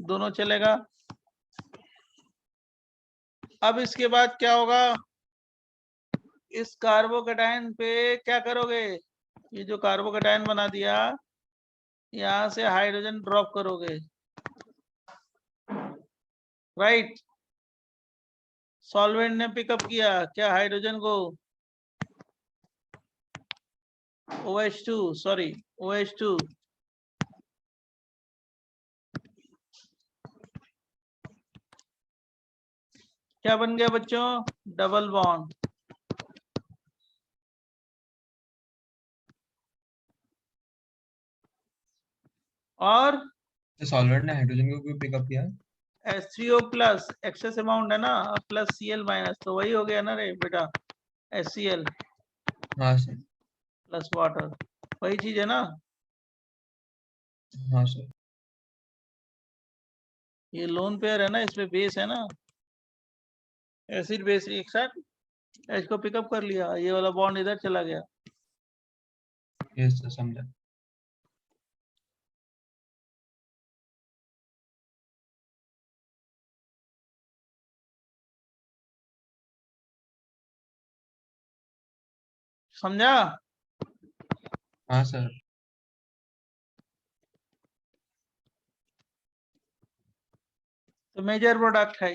दोनों चलेगा। अब इसके बाद क्या होगा? इस कार्बोकेटायन पे क्या करोगे? ये जो कार्बोकेटायन बना दिया, यहां से हाइड्रोजन ड्रॉप करोगे, राइट। सॉल्वेंट ने पिकअप किया क्या? हाइड्रोजन को, OH2, सॉरी OH2, क्या बन गया बच्चों? Double bond. और सॉल्वेंट ने हाइड्रोजन को क्यों पिकअप किया? H3O प्लस एक्सेस अमाउंट है ना, प्लस Cl माइनस, तो वही हो गया ना रे बेटा, HCl हाँ सर। प्लस वाटर, वही चीज है ना। हाँ सर। ये लोन पेयर है ना, इसमें बेस है ना, एसिड बेस एक साथ H को पिकअप कर लिया, ये वाला बॉन्ड इधर चला गया। यस सर, समझा। समझा? हाँ सर। तो मेजर प्रोडक्ट है।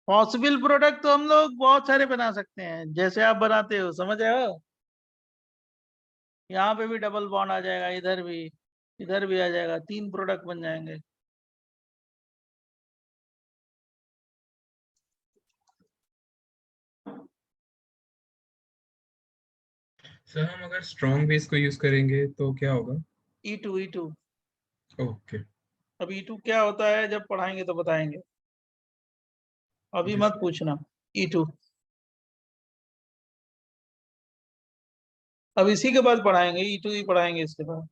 पॉसिबल प्रोडक्ट तो हम लोग बहुत सारे बना सकते हैं, जैसे आप बनाते हो, समझ रहे हो। यहाँ पे भी डबल बॉन्ड आ जाएगा, इधर भी आ जाएगा, 3 प्रोडक्ट बन जाएंगे। सर हम अगर स्ट्रॉन्ग बेस को यूज करेंगे तो क्या होगा? E2 okay. अब E2 क्या होता है जब पढ़ाएंगे तो बताएंगे, अभी जी मत सर। पूछना। E2 अब इसी के बाद पढ़ाएंगे E2 ही पढ़ाएंगे इसके बाद।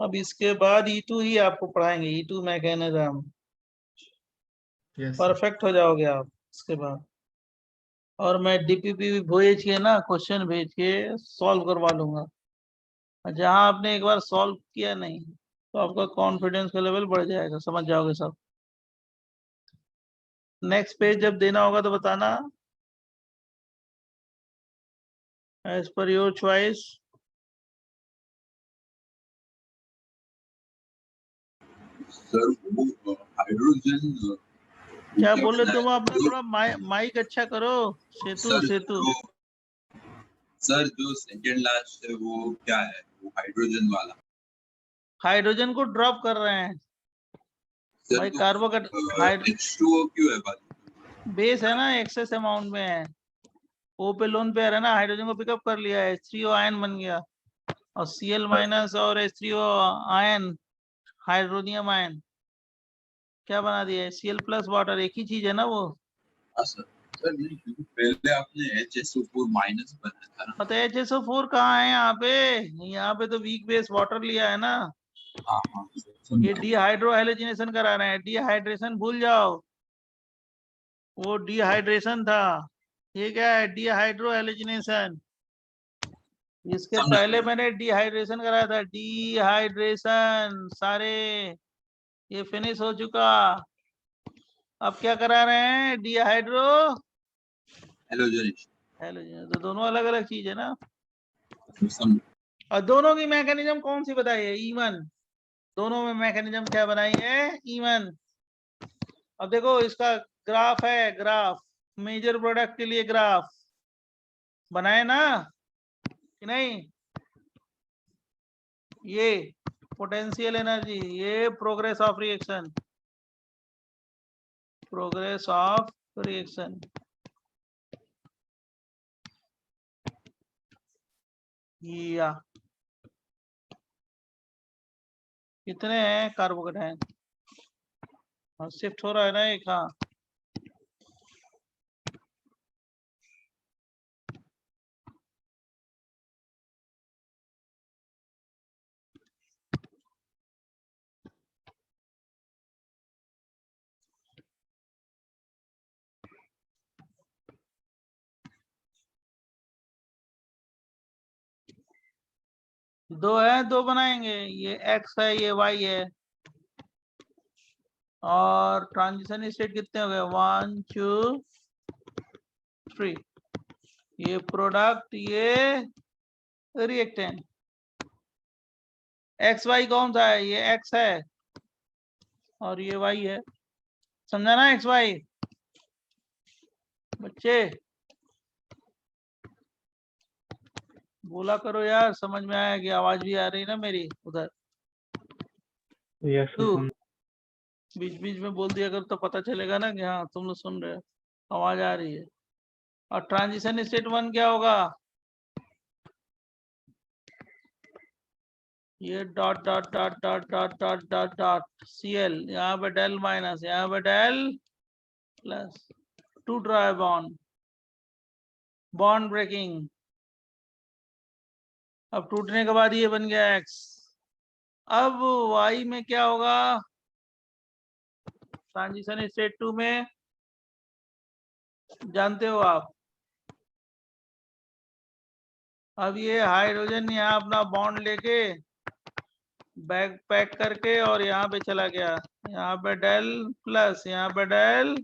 अब इसके बाद E2 ही आपको पढ़ाएंगे, E2 mechanism. Yes, sir. Perfect हो जाओगे आप इसके बाद। और मैं डीपीपी भेज के ना क्वेश्चन भेज के सॉल्व करवा लूंगा। जहां आपने एक बार सॉल्व किया नहीं तो आपका कॉन्फिडेंस का लेवल बढ़ जाएगा, समझ जाओगे सब। नेक्स्ट पेज जब देना होगा तो बताना, as per your choice. Sir वो हाइड्रोजन क्या बोल रहे तुम? अपना थोड़ा माइक अच्छा करो। सेतु सेतु सर जो सेकंड लास्ट है वो क्या है? वो हाइड्रोजन वाला। हाइड्रोजन को ड्रॉप कर रहे हैं भाई। कार्बोकेट H2O क्यों है बाजू? बेस है ना, एक्सेस अमाउंट में है। O पे लोन पेयर है ना, हाइड्रोजन को पिकअप कर लिया है, H3O आयन बन गया। और Cl माइनस और H3O आयन, हाइड्रोनियम आयन क्या बना दिया है? Cl प्लस वाटर, एक ही चीज है ना वो। सर सर नहीं, क्योंकि पहले आपने HSO4 माइनस बनाया था ना। तो HSO4 कहाँ है यहाँ पे? यहाँ पे तो वीक बेस वाटर लिया है ना। हाँ ये डिहाइड्रो हैलोजिनेशन करा रहे हैं। डिहाइड्रेशन भूल जाओ, वो डिहाइड्रेशन था। ये क्या है? Dehydro halogenation. इसके पहले मैंने डिहाइड्रेशन कराया था। डिहाइड्रेशन सारे ये फिनिश हो चुका। अब क्या करा रहे हैं? Dehydro halogenation. तो दोनों अलग अलग चीज है ना। और दोनों की मैकेनिज्म कौन सी बताई है? इवन। दोनों में मैकेनिज्म क्या बनाई है? इवन। अब देखो इसका ग्राफ है, ग्राफ मेजर प्रोडक्ट के लिए ग्राफ बनाए ना कि नहीं? ये पोटेंशियल एनर्जी, ये progress of reaction, progress of reaction. या कितने हैं कार्बोकेटाइन? शिफ्ट हो रहा है ना एक। हाँ, दो है, दो बनाएंगे। ये X है, ये Y है। और ट्रांजिशन स्टेट कितने हो गए? 1 2 3। ये प्रोडक्ट, ये रिएक्टेंट। XY कौन सा है? ये X है और ये Y है। समझा ना? XY बच्चे बोला करो यार, समझ में आया कि आवाज भी आ रही ना मेरी उधर? यस तू सर। बीच बीच में बोल दिया कर तो पता चलेगा ना कि हाँ तुम लोग सुन रहे हो, आवाज आ रही है। और ट्रांजिशन स्टेट 1 क्या होगा? ये dot dot dot dot dot dot dot dot Cl, यहाँ पे डेल माइनस, यहाँ पे डेल प्लस, टूट रहा है बॉन्ड, बॉन्ड ब्रेकिंग। अब टूटने के बाद ये बन गया X। अब Y में क्या होगा? ट्रांजिशन स्टेट 2 में जानते हो आप। अब ये हाइड्रोजन यहाँ अपना बॉन्ड लेके बैग पैक करके और यहाँ पे चला गया। यहाँ पे डेल प्लस, यहाँ पे डेल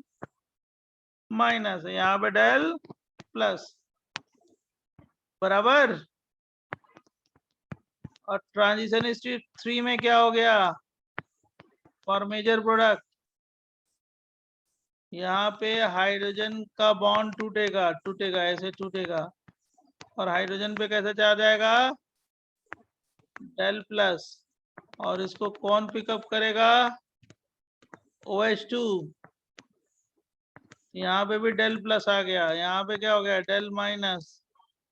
माइनस, यहाँ पे डेल प्लस, बराबर। और ट्रांजिशन स्टेट 3 में क्या हो गया? फॉर मेजर प्रोडक्ट यहाँ पे हाइड्रोजन का बॉन्ड टूटेगा, टूटेगा ऐसे टूटेगा। और हाइड्रोजन पे कैसे चला जाएगा? Del plus. और इसको कौन पिकअप करेगा? OH2। यहाँ पे भी डेल प्लस आ गया। यहाँ पे क्या हो गया? Del minus.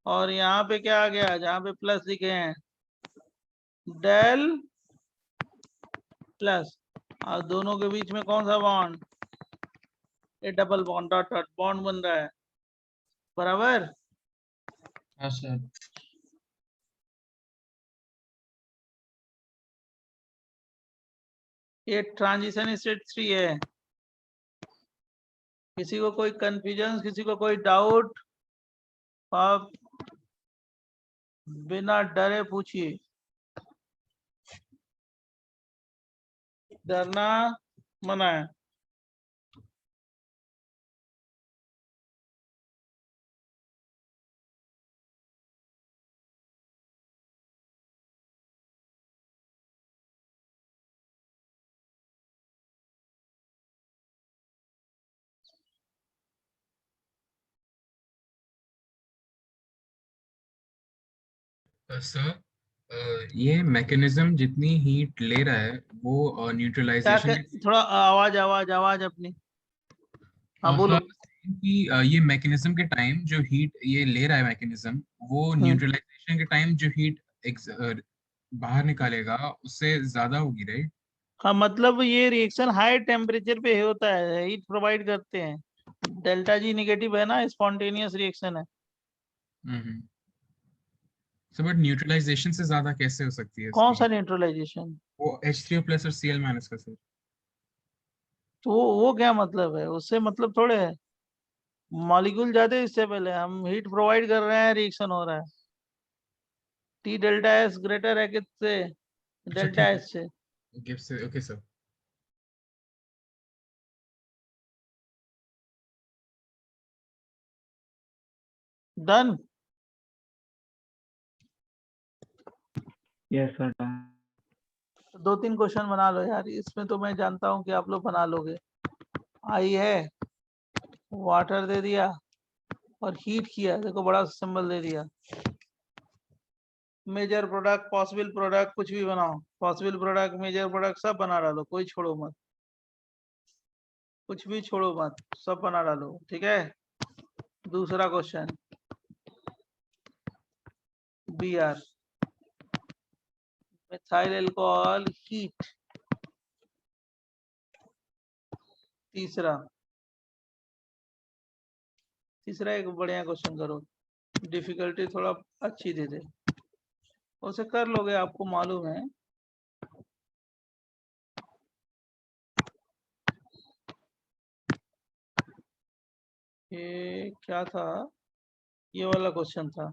और यहाँ पे क्या आ गया? जहाँ पे प्लस लिखे हैं, डेल प्लस। और दोनों के बीच में कौन सा बॉन्ड? ये double bond, dot dot bond बन रहा है, बराबर। हाँ सर। ये ट्रांजिशन स्टेट 3 है। किसी को कोई कंफ्यूजन, किसी को कोई डाउट, आप बिना डरे पूछिए, डरना मना है। सर ये मैकेनिज्म जितनी हीट ले रहा है वो क्या न्यूट्रलाइजेशन थोड़ा आवाज आवाज आवाज अपनी, हाँ बोलो। कि ये मैकेनिज्म के टाइम जो हीट ये ले रहा है मैकेनिज्म, वो न्यूट्रलाइजेशन के टाइम जो हीट बाहर निकालेगा उससे ज्यादा होगी, राइट? हाँ मतलब ये रिएक्शन हाई टेम्परेचर पे होता है, हीट प्रोवाइड करते हैं। डेल्टा जी नेगेटिव है ना, स्पॉन्टेनियस रिएक्शन है। सर बट न्यूट्रलाइजेशन से ज्यादा कैसे हो सकती है कौन सा इसकी? न्यूट्रलाइजेशन? वो H3O प्लस और Cl माइनस का सर। तो वो क्या मतलब है, उससे मतलब थोड़े है। मॉलिक्यूल ज्यादा स्टेबल है, हम हीट प्रोवाइड कर रहे हैं, रिएक्शन हो रहा है। टी डेल्टा एस ग्रेटर है किससे? अच्छा डेल्टा ठीक है, एस से। गिव से okay sir. Done. Yes sir. दो तीन क्वेश्चन बना लो यार, इसमें तो मैं जानता हूँ कि आप लोग बना लोगे। आई है, वाटर दे दिया और हीट किया, देखो बड़ा सिंबल दे दिया। मेजर प्रोडक्ट, पॉसिबल प्रोडक्ट, कुछ भी बनाओ। पॉसिबल प्रोडक्ट, मेजर प्रोडक्ट सब बना डालो, कोई छोड़ो मत, कुछ भी छोड़ो मत, सब बना डालो, ठीक है। दूसरा question, B R, methyl alcohol heat. तीसरा एक बढ़िया क्वेश्चन करो, डिफिकल्टी थोड़ा अच्छी दे दे, उसे कर लोगे, आपको मालूम है। ये क्या था, ये वाला क्वेश्चन था,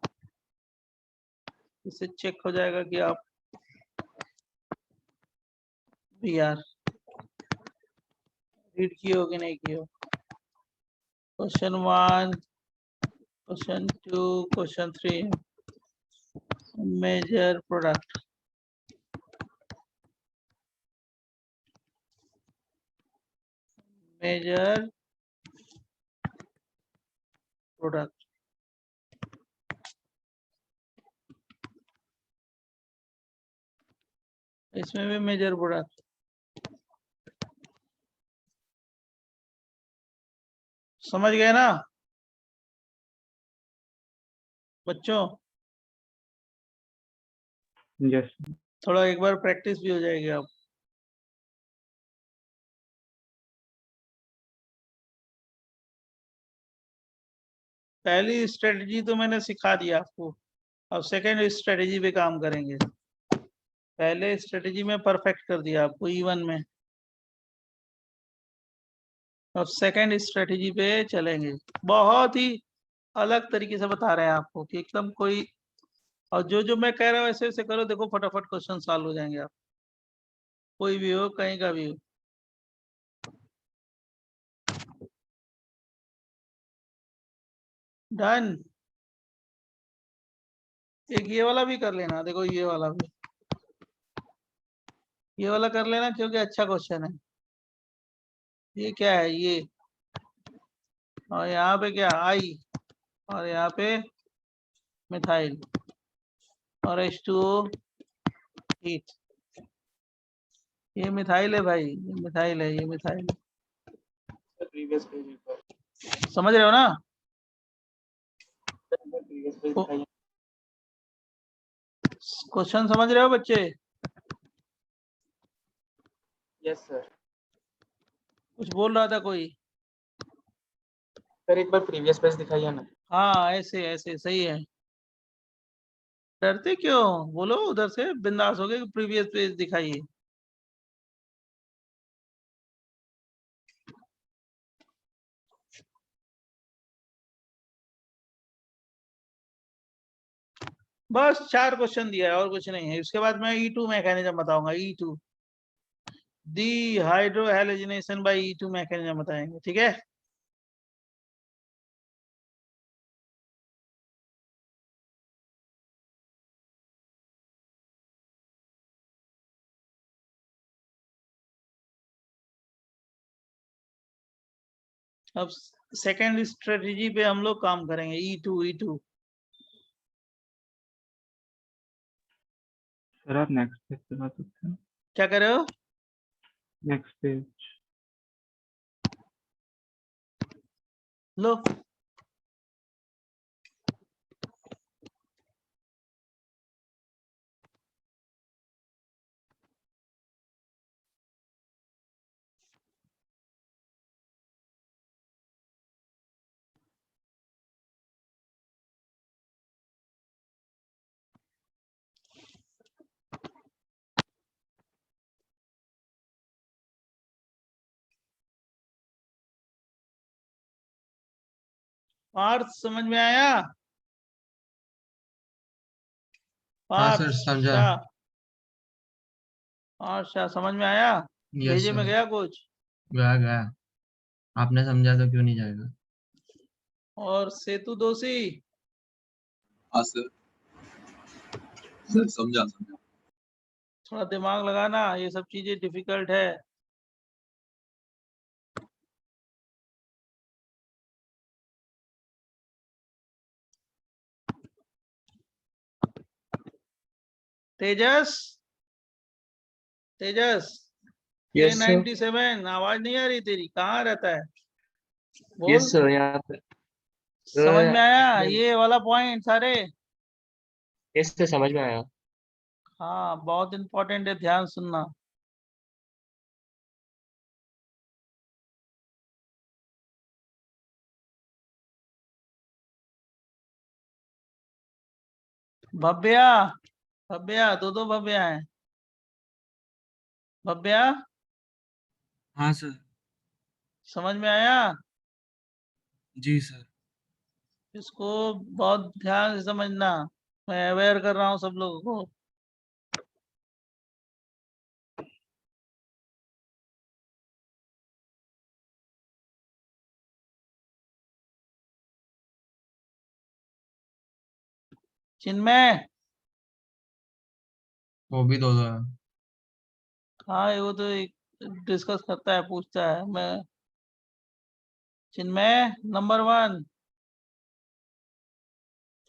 इससे चेक हो जाएगा कि आप बी आर रीड किए हो कि नहीं किए हो। Question 1, question 2, question 3, major product. Major product, इसमें भी मेजर प्रोडक्ट। समझ गए ना बच्चों? यस। थोड़ा एक बार प्रैक्टिस भी हो जाएगी आप। पहली स्ट्रेटजी तो मैंने सिखा दिया आपको, अब सेकेंड स्ट्रेटजी पे काम करेंगे। पहले स्ट्रेटजी में परफेक्ट कर दिया आपको E1 में, अब सेकेंड स्ट्रेटजी पे चलेंगे। बहुत ही अलग तरीके से बता रहे हैं आपको कि एकदम कोई, और जो जो मैं कह रहा हूँ ऐसे ऐसे करो, देखो फटाफट क्वेश्चन सॉल्व हो जाएंगे आप, कोई भी हो, कहीं का भी हो। डन। एक ये वाला भी कर लेना, देखो ये वाला भी, ये वाला कर लेना क्योंकि अच्छा क्वेश्चन है। ये क्या है ये, और यहाँ पे क्या आई, और यहाँ पे मिथाइल और H2O हीट। ये मिथाइल है भाई, ये मिथाइल है, ये मिथाइल है। प्रीवियस पेज पर समझ रहे हो ना? प्रीवियस पेज दिखाइए। क्वेश्चन समझ रहे हो बच्चे? Yes sir. कुछ बोल रहा था कोई? सर एक बार प्रीवियस पेज दिखाइए ना। हाँ ऐसे ऐसे सही है। डरते क्यों, बोलो उधर से बिंदास हो गए, प्रीवियस पेज दिखाइए। बस 4 क्वेश्चन दिया है और कुछ नहीं है। उसके बाद मैं E2 मैकेनिज्म बताऊंगा। E2 दी हाइड्रोहेलोजिनेशन बाय E2 मैकेनिज्म बताएंगे, ठीक है। अब सेकेंड स्ट्रेटेजी पे हम लोग काम करेंगे। E2 सर आप नेक्स्ट पेज पे जा सकते हैं। क्या कर रहे हो? Next page. लो पार्थ, समझ में आया? हाँ सर, समझा। अच्छा, समझ में आया? यस भेजे में सर, गया कुछ? गया गया। आपने समझा तो क्यों नहीं जाएगा। और सेतु दोषी? हाँ सर, सर समझा समझा। थोड़ा दिमाग लगाना, ये सब चीजें डिफिकल्ट है। तेजस, तेजस यस सर। A97, आवाज नहीं आ रही तेरी, कहाँ रहता है? बोल। यस सर, यहाँ पे समझ में आया ये वाला पॉइंट सारे? यस सर, समझ में आया। हाँ, बहुत इंपॉर्टेंट है, ध्यान सुनना। भव्या, भव्या, दो भव्या हैं। भव्या, हाँ सर। समझ में आया? जी सर। इसको बहुत ध्यान से समझना, मैं अवेयर कर रहा हूँ सब लोगों को। चिन्मय, वो भी दो दो है। हाँ वो तो डिस्कस करता है, पूछता है। मैं चिन्मय, नंबर 1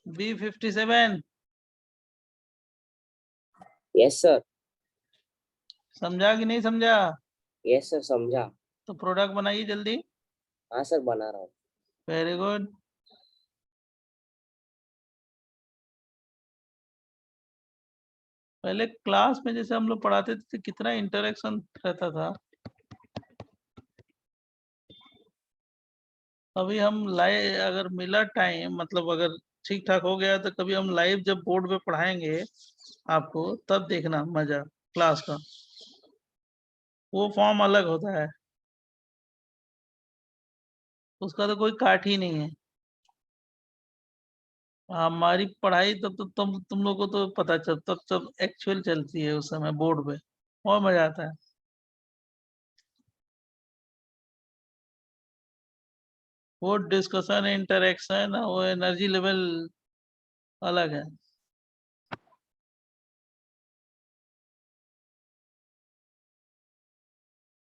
B57, यस सर। समझा कि नहीं समझा? यस सर, समझा। तो प्रोडक्ट बनाइए जल्दी। हाँ सर, बना रहा हूँ। Very good. पहले क्लास में जैसे हम लोग पढ़ाते थे तो कितना इंटरेक्शन रहता था। अभी हम लाइव, अगर मिला टाइम, मतलब अगर ठीक ठाक हो गया, तो कभी हम लाइव जब बोर्ड पे पढ़ाएंगे आपको, तब देखना मजा क्लास का। वो फॉर्म अलग होता है, उसका तो कोई काट ही नहीं है। हमारी पढ़ाई तब तो तुम लोग को तो पता चल, तब एक्चुअल चलती है उस समय बोर्ड पे, और मजा आता है। वो डिस्कशन, इंटरेक्शन, वो एनर्जी लेवल अलग है।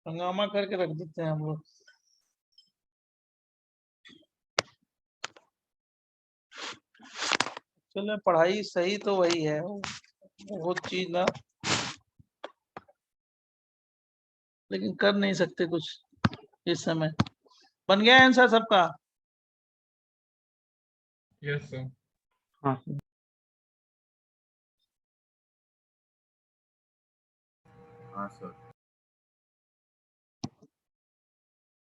हंगामा करके रख देते हैं हम लोग। चलो, पढ़ाई सही तो वही है, वो चीज ना, लेकिन कर नहीं सकते कुछ इस समय। बन गया आंसर सबका? Yes sir. हाँ सर। हाँ सर।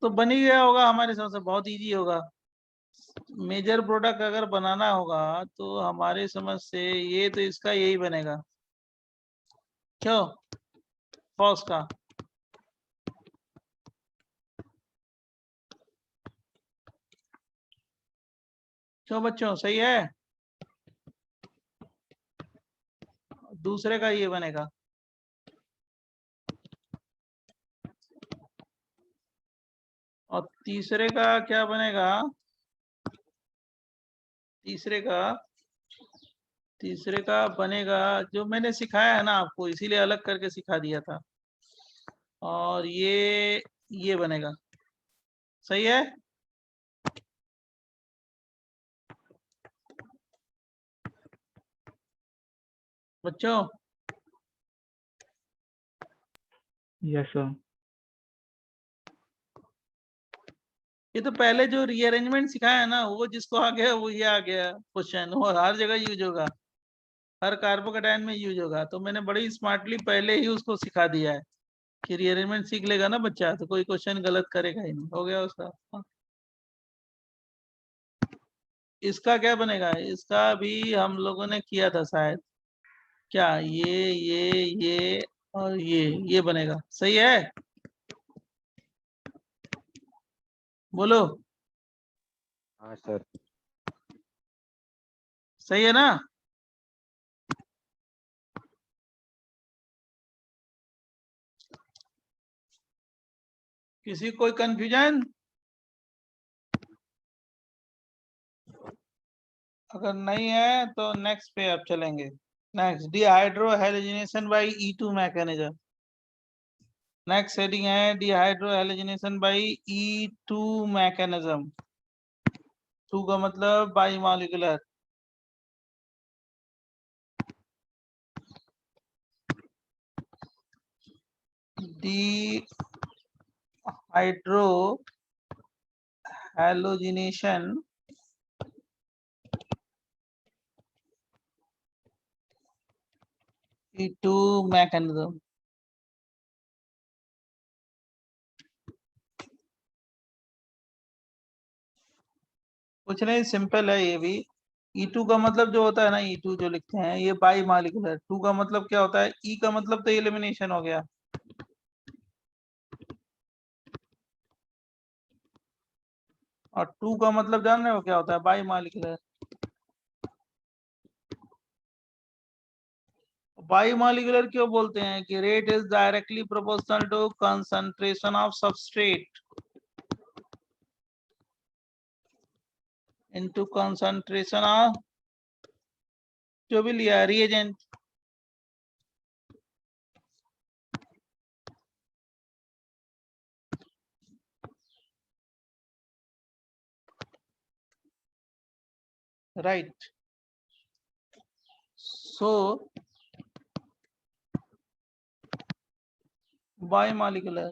तो बन ही गया होगा हमारे हिसाब से, बहुत इजी होगा। मेजर प्रोडक्ट अगर बनाना होगा तो हमारे समझ से ये तो इसका यही बनेगा, क्यों फॉस का। क्यों बच्चों, सही है। दूसरे का ये बनेगा, और तीसरे का क्या बनेगा, तीसरे का बनेगा जो मैंने सिखाया है ना आपको, इसीलिए अलग करके सिखा दिया था। और ये बनेगा, सही है। बच्चों यस सर। ये तो पहले जो रीअरेंजमेंट सिखाया है ना, वो जिसको आ गया वो ये आ गया क्वेश्चन, वो हर जगह यूज होगा, हर कार्बोकेटाइन में यूज होगा। तो मैंने बड़ी स्मार्टली पहले ही उसको सिखा दिया है कि रीअरेंजमेंट सीख लेगा ना बच्चा तो कोई क्वेश्चन गलत करेगा ही नहीं, हो गया उसका। इसका क्या बनेगा, इसका भी हम लोगों ने किया था शायद, क्या ये और ये बनेगा, सही है। बोलो, हाँ सर। सही है ना। किसी कोई कंफ्यूजन, अगर नहीं है तो नेक्स्ट पे अब चलेंगे। Next dehydrohalogenation by E2 mechanism. Next heading है dehydrohalogenation by E2 mechanism. 2 का मतलब bimolecular. Dehydrohalogenation E2 mechanism. कुछ नहीं, सिंपल है ये भी। E2 का मतलब जो होता है ना, E2 जो लिखते हैं ये बाई मॉलिक्यूलर। 2 का मतलब क्या होता है, E का मतलब तो एलिमिनेशन हो गया, और 2 का मतलब जान रहे हो क्या होता है, बाई मॉलिक्यूलर। बाई मॉलिक्यूलर क्यों बोलते हैं कि rate is directly proportional to concentration of substrate into concentration of जो भी लिया reagent. Right, so bimolecular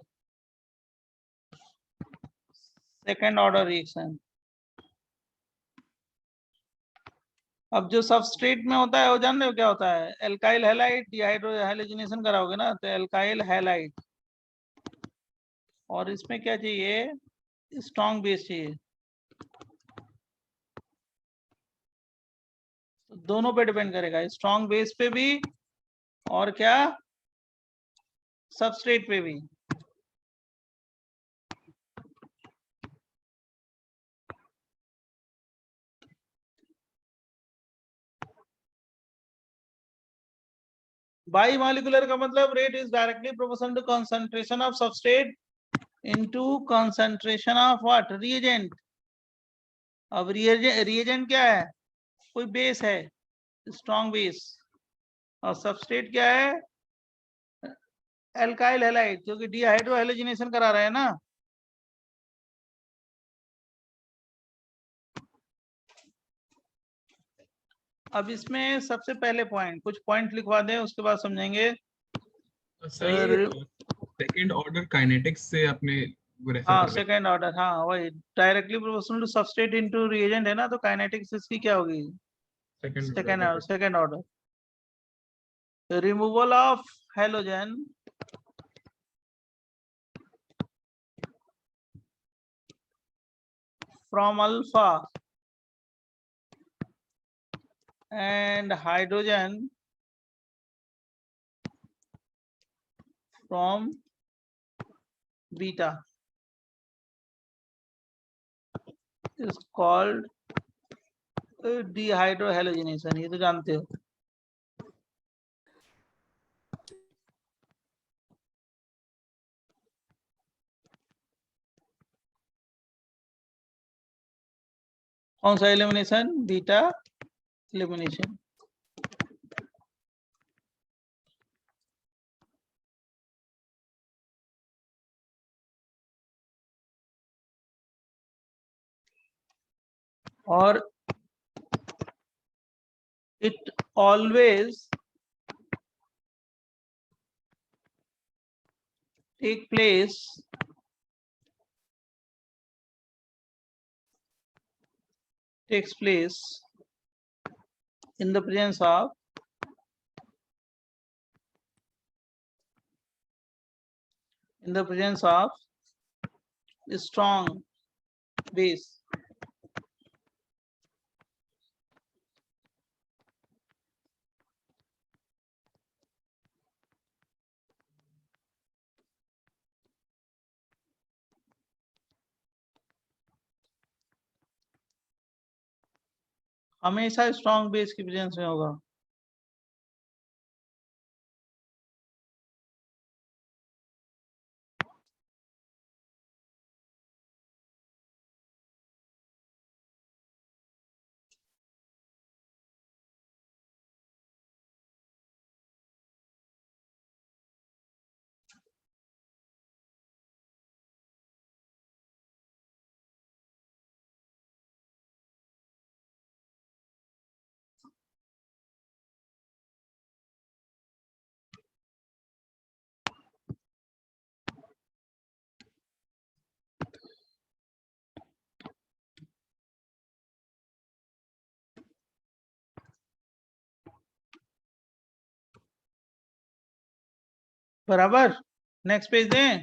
second order reaction. अब जो सबस्ट्रेट में होता है वो जान रहे हो क्या होता है, एल्काइल हैलाइड। डिहाइड्रो हैलोजिनेशन कराओगे ना तो एल्काइल हैलाइड, और इसमें क्या चाहिए, स्ट्रॉन्ग बेस चाहिए। तो दोनों पे डिपेंड करेगा, स्ट्रॉन्ग बेस पे भी और क्या, सबस्ट्रेट पे भी। बाई मॉलिक्यूलर का मतलब rate is directly proportional to concentration of substrate into concentration of what, reagent. अब रिएजेंट क्या है, कोई बेस है, स्ट्रॉन्ग बेस, और सबस्ट्रेट क्या है, एल्काइल हैलाइड, क्योंकि डिहाइड्रो हैलोजिनेशन करा रहे हैं ना। अब इसमें सबसे पहले पॉइंट, कुछ पॉइंट लिखवा दें उसके बाद समझेंगे। सर सेकंड ऑर्डर काइनेटिक्स से आपने वो रेफर हाँ कर रहे सेकेंड ऑर्डर, हाँ वही directly proportional to substrate into reagent है ना, तो काइनेटिक्स इसकी क्या होगी, second order. Removal of halogen from alpha and hydrogen from beta is called dehydrohalogenation. ये तो जानते हो. कौन सा एलिमिनेशन? Beta elimination. और it always takes place in the presence of strong base. हमेशा स्ट्रॉन्ग बेस की प्रेजेंस में होगा. बराबर. नेक्स्ट पेज दें.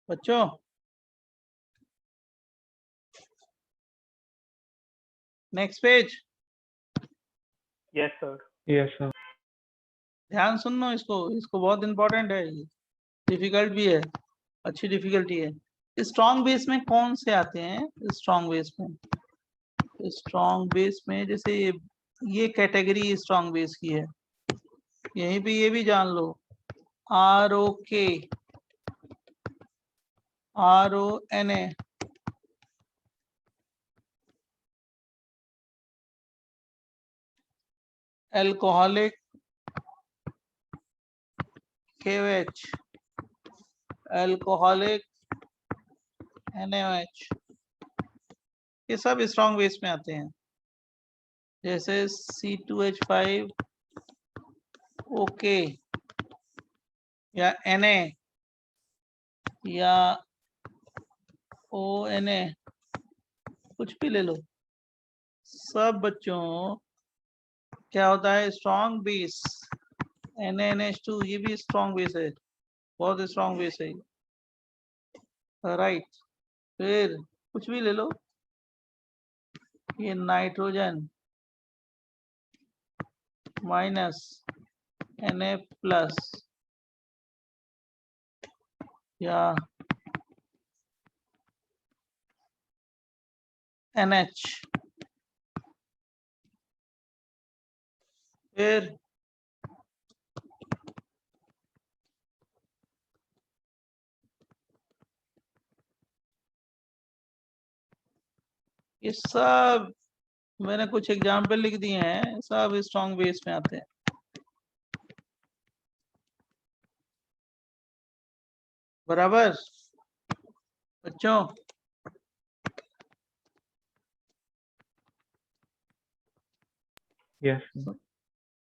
बच्चों next page. Yes sir. Yes sir. ध्यान सुनो इसको बहुत इंपॉर्टेंट है. ये डिफिकल्ट भी है, अच्छी डिफिकल्टी है. स्ट्रॉन्ग बेस में कौन से आते हैं? स्ट्रॉन्ग बेस में जैसे ये कैटेगरी स्ट्रॉन्ग बेस की है. यहीं पे ये भी जान लो. ROK, RONA, alcoholic KOH, alcoholic NaOH, ये सब स्ट्रॉन्ग बेस में आते हैं. जैसे C2H5 OK या Na या ONA, कुछ भी ले लो. सब बच्चों क्या होता है? Strong base. NaNH2 ये भी स्ट्रॉन्ग बेस है, बहुत स्ट्रॉन्ग बेस है. राइट. फिर कुछ भी ले लो. ये नाइट्रोजन माइनस Na प्लस या NH. फिर ये सब मैंने कुछ एग्जाम्पल लिख दिए हैं, सब स्ट्रॉन्ग बेस में आते हैं. बराबर बच्चों. यस.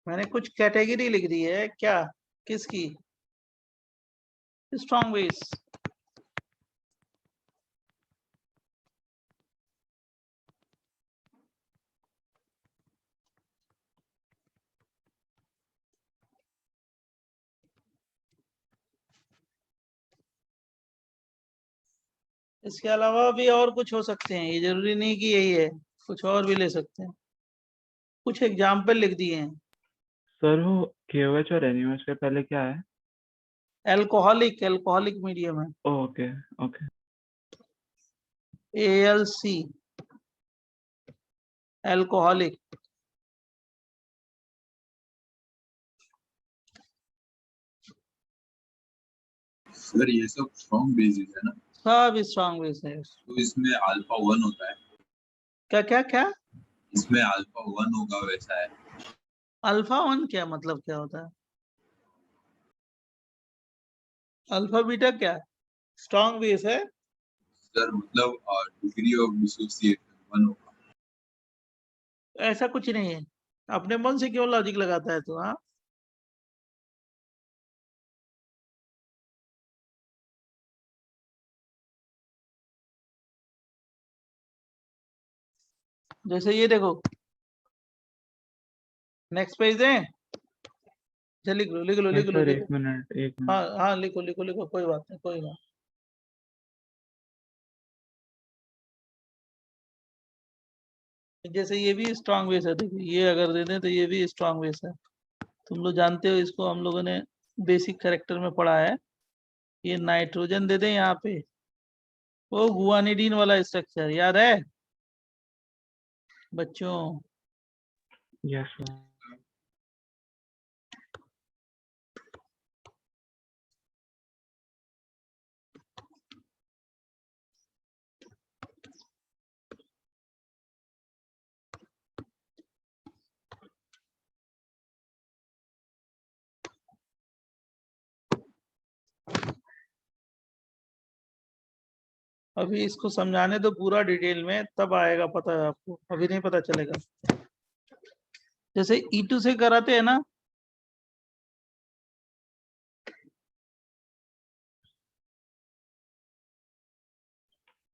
मैंने कुछ कैटेगरी लिख दी है. क्या? किसकी? Strong base. इसके अलावा भी और कुछ हो सकते हैं, ये जरूरी नहीं कि यही है, कुछ और भी ले सकते हैं। कुछ एग्जाम्पल लिख दिए हैं। सर वो KOH और NaOH के पहले क्या है? एल्कोहलिक मीडियम है, okay okay ALC, alcoholic. Sir ये सब स्ट्रॉन्ग बेसिस है ना, सब स्ट्रॉन्ग बेस है। तो इसमें अल्फा 1 होता है, क्या क्या क्या? इसमें अल्फा 1 होगा वैसा है। अल्फा 1 क्या मतलब, क्या होता है? अल्फा बीटा क्या स्ट्रॉन्ग बेस है? सर मतलब डिग्री ऑफ डिसोसिएशन 1 होगा। ऐसा कुछ नहीं है, अपने मन से क्यों लॉजिक लगाता है तू? हाँ, जैसे ये देखो, नेक्स्ट पेज दें? अच्छा लिख लो लिख लो नहीं लिख लो सर, लिख लो। 1 मिनट 1 मिनट। हाँ हाँ लिखो लिखो लिखो, कोई बात नहीं कोई बात। जैसे ये भी स्ट्रॉन्ग बेस है, देखो ये अगर दे दें तो ये भी स्ट्रॉन्ग बेस है। तुम लोग जानते हो इसको, हम लोगों ने बेसिक कैरेक्टर में पढ़ा है। ये नाइट्रोजन दे दें यहाँ पे, वो गुआनिडीन वाला स्ट्रक्चर याद है बच्चों? Yes sir. अभी इसको समझाने दो पूरा डिटेल में, तब आएगा पता है आपको, अभी नहीं पता चलेगा। जैसे E2 से कराते हैं ना,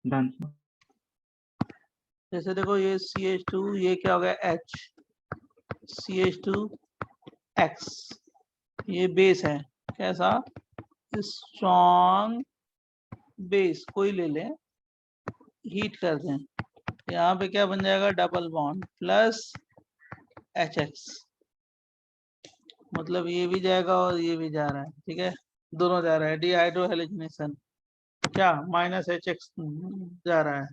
डन सर। जैसे देखो ये CH2, ये क्या हो गया H, CH2X, ये बेस है कैसा, स्ट्रॉन्ग बेस। कोई ले लें, हीट कर दें, यहाँ पे क्या बन जाएगा, डबल बॉन्ड प्लस HX, मतलब ये भी जाएगा और ये भी जा रहा है, ठीक है, दोनों जा रहा है, डिहाइड्रो हेलोजिनेशन, क्या -HX जा रहा है।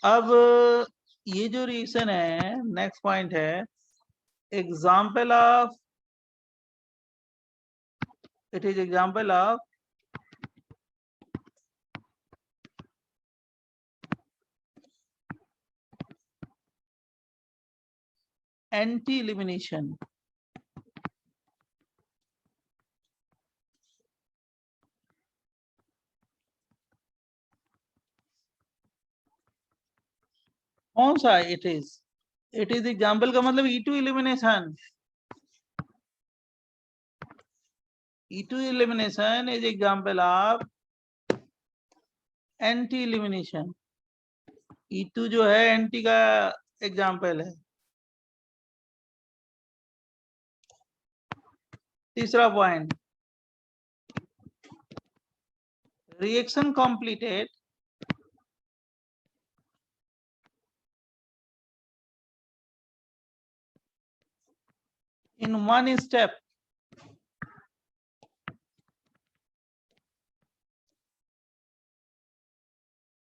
अब ये जो रिएक्शन है, नेक्स्ट पॉइंट है, example of, it is example of anti elimination. कौन सा इट इज एग्जाम्पल का मतलब E2 elimination. E2 elimination is example of anti elimination. E2 जो है एंटी का एग्जाम्पल है। तीसरा point, reaction completed in one step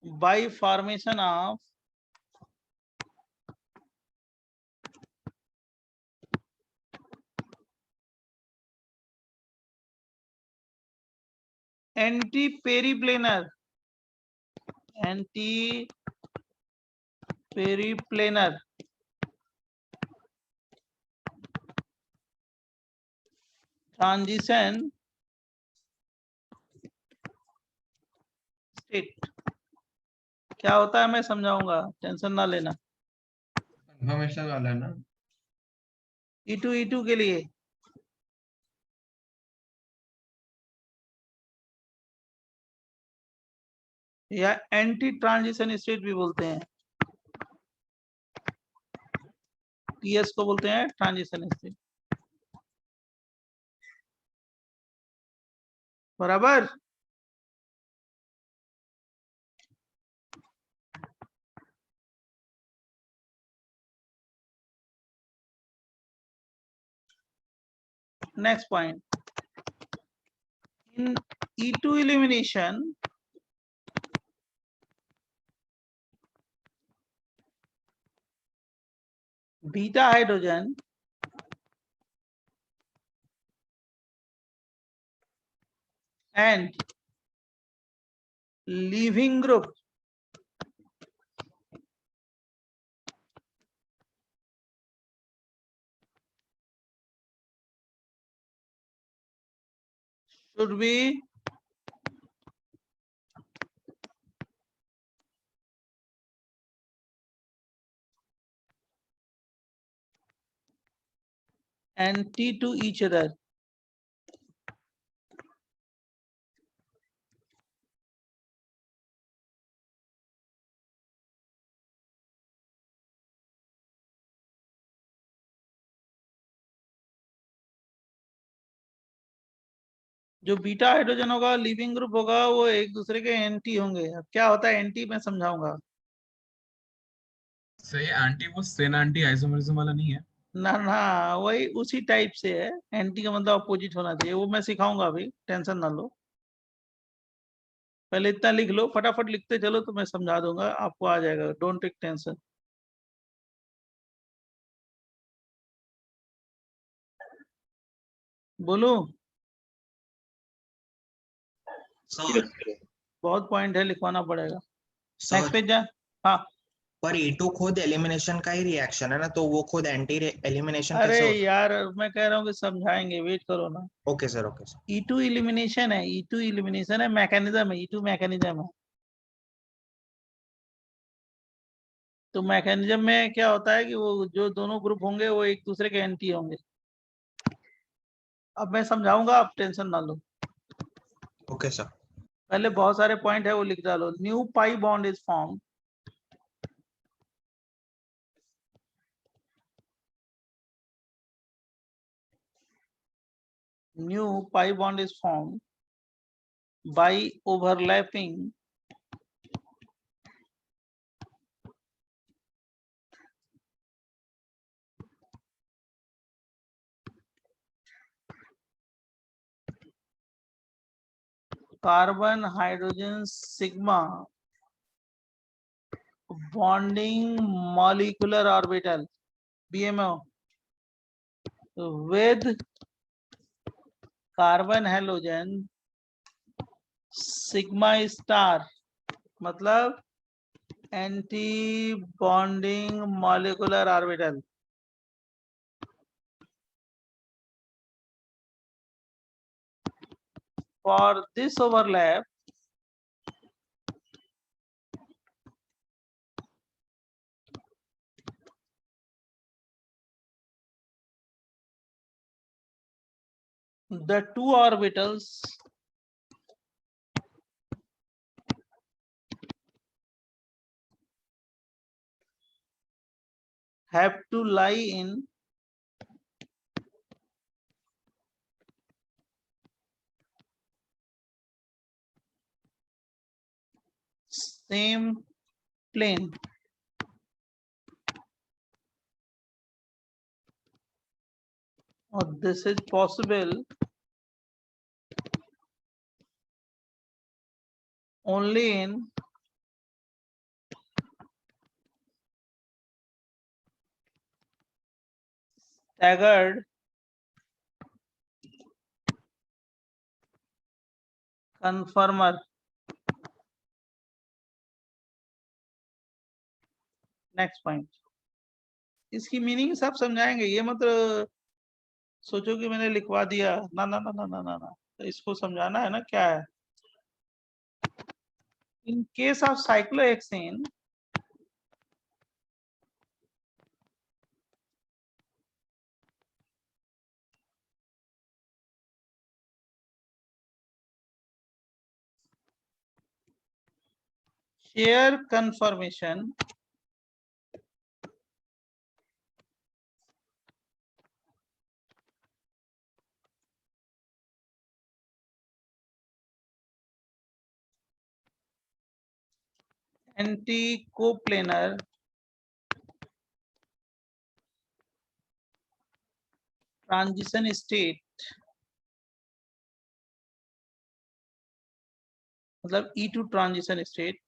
by formation of anti-periplanar transition state। क्या होता है मैं समझाऊंगा, टेंशन ना लेना। कंफर्मेशन वाला है ना? E2 के लिए या एंटी ट्रांजिशन स्टेट भी बोलते हैं, TS को बोलते हैं ट्रांजिशन स्टेट, बराबर। Next point. In E2 elimination, beta hydrogen and leaving group should be anti to each other. जो बीटा हाइड्रोजन होगा लीविंग ग्रुप होगा वो एक दूसरे के एंटी होंगे। अब क्या होता है एंटी मैं समझाऊंगा। सही एंटी वो सिन एंटी आइसोमरिज्म वाला नहीं है। ना ना वही उसी टाइप से है। एंटी का मतलब अपोजिट होना चाहिए, वो मैं सिखाऊंगा अभी, टेंशन ना लो। पहले इतना लिख लो, फटाफट लिखते चलो तो मैं समझा दूंगा, आपको आ जाएगा, डोंट टेक टेंशन। बोलो सर बहुत पॉइंट है, लिखवाना पड़ेगा। सर नेक्स्ट पेज जा। हाँ पर E2 खुद एलिमिनेशन का ही रिएक्शन है ना, तो वो खुद एंटी एलिमिनेशन अरे कैसे होता यार मैं कह रहा हूँ कि समझाएंगे, वेट करो ना। है? Okay sir, okay sir. E2 elimination है, E2 इलिमिनेशन है, मैकेनिज्म है, E2 मैकेनिज्म है। तो मैकेनिज्म में क्या होता है कि वो जो दोनों ग्रुप होंगे वो एक दूसरे के एंटी होंगे। अब मैं समझाऊंगा, आप टेंशन ना लो। Okay sir. पहले बहुत सारे पॉइंट है वो लिख डालो। New pi bond is form new pi bond is formed by overlapping carbon hydrogen sigma bonding molecular orbital BMO with carbon halogen sigma star, मतलब anti bonding molecular orbital. For this overlap, the two orbitals have to lie in same plane. Or this is possible only in staggered conformer. Next point, इसकी मीनिंग सब समझाएंगे, ये मतलब सोचो कि मैंने लिखवा दिया। ना ना ना ना ना ना, ना। तो इसको समझाना है ना क्या है। In case of cyclohexane chair conformation anti coplanar transition state मतलब E2 transition state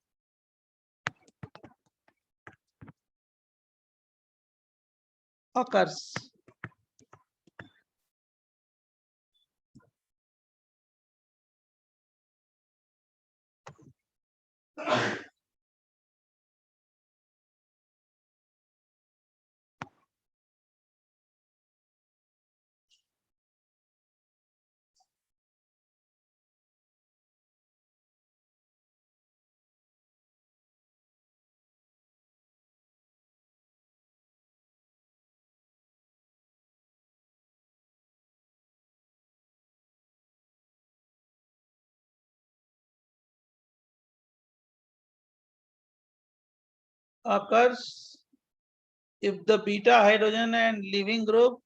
occurs if the beta hydrogen and leaving group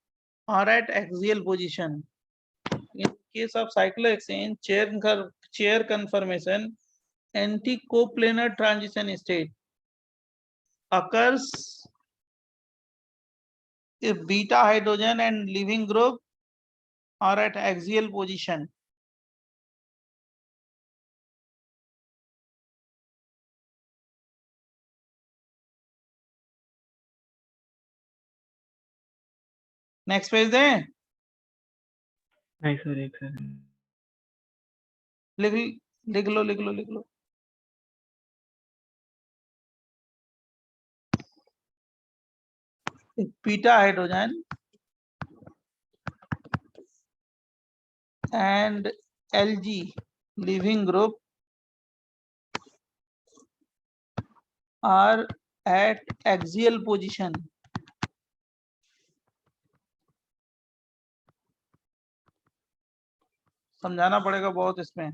are at axial position. In case of cyclohexane, chair conformation, anti-coplanar transition state occurs if beta hydrogen and leaving group are at axial position. Next page दें, नहीं सर, एक सेकंड। लिख लो। If beta hydrogen and Lg leaving group are at axial position, समझाना पड़ेगा बहुत इसमें।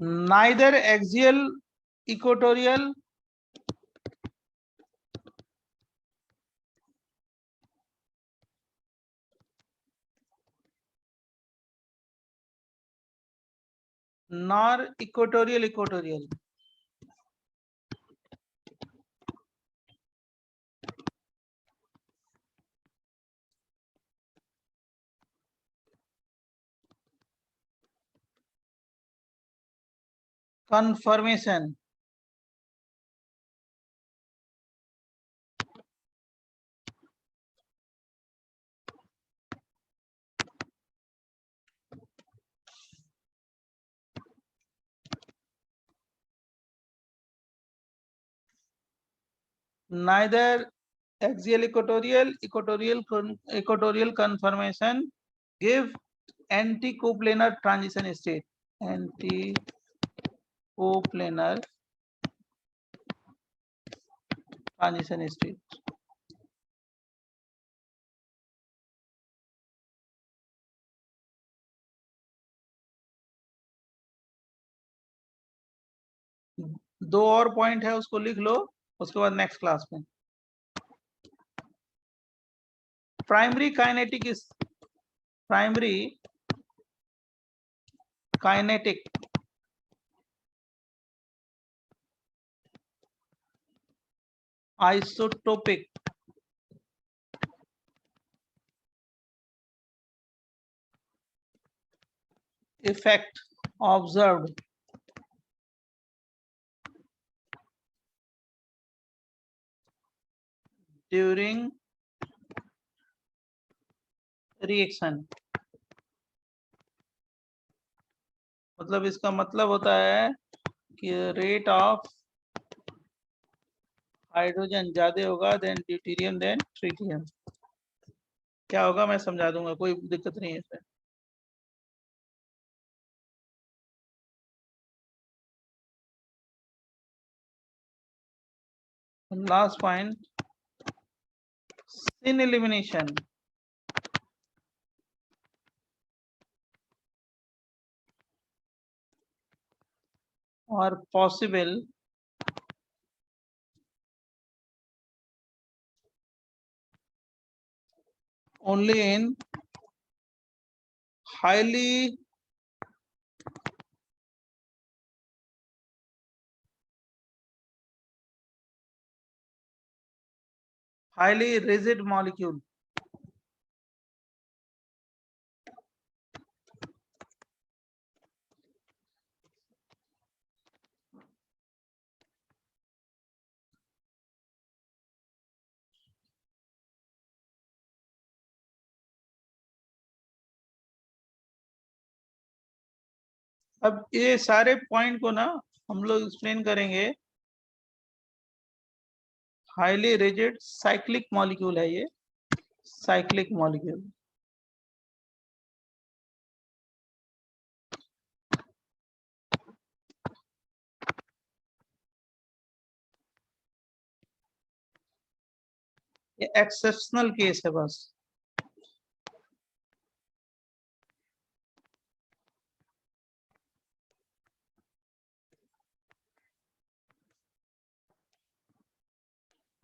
Neither axial, equatorial nor equatorial conformation neither axial equatorial conformation give anti-coplanar transition state. Anti-coplanar transition state. दो और पॉइंट है, उसको लिख लो, उसके बाद नेक्स्ट क्लास में। Primary kinetic isotopic effect observed during reaction, मतलब इसका मतलब होता है कि रेट ऑफ हाइड्रोजन ज्यादा होगा देन ड्यूटेरियम देन ट्रिटियम। क्या होगा मैं समझा दूंगा, कोई दिक्कत नहीं है इसमें। Last point, sin elimination or possible only in highly rigid molecule. अब ये सारे पॉइंट को ना हम लोग एक्सप्लेन करेंगे। हाईली रिजिड साइक्लिक मॉलिक्यूल है ये, साइक्लिक मॉलिक्यूल। ये एक्सेप्शनल केस है बस।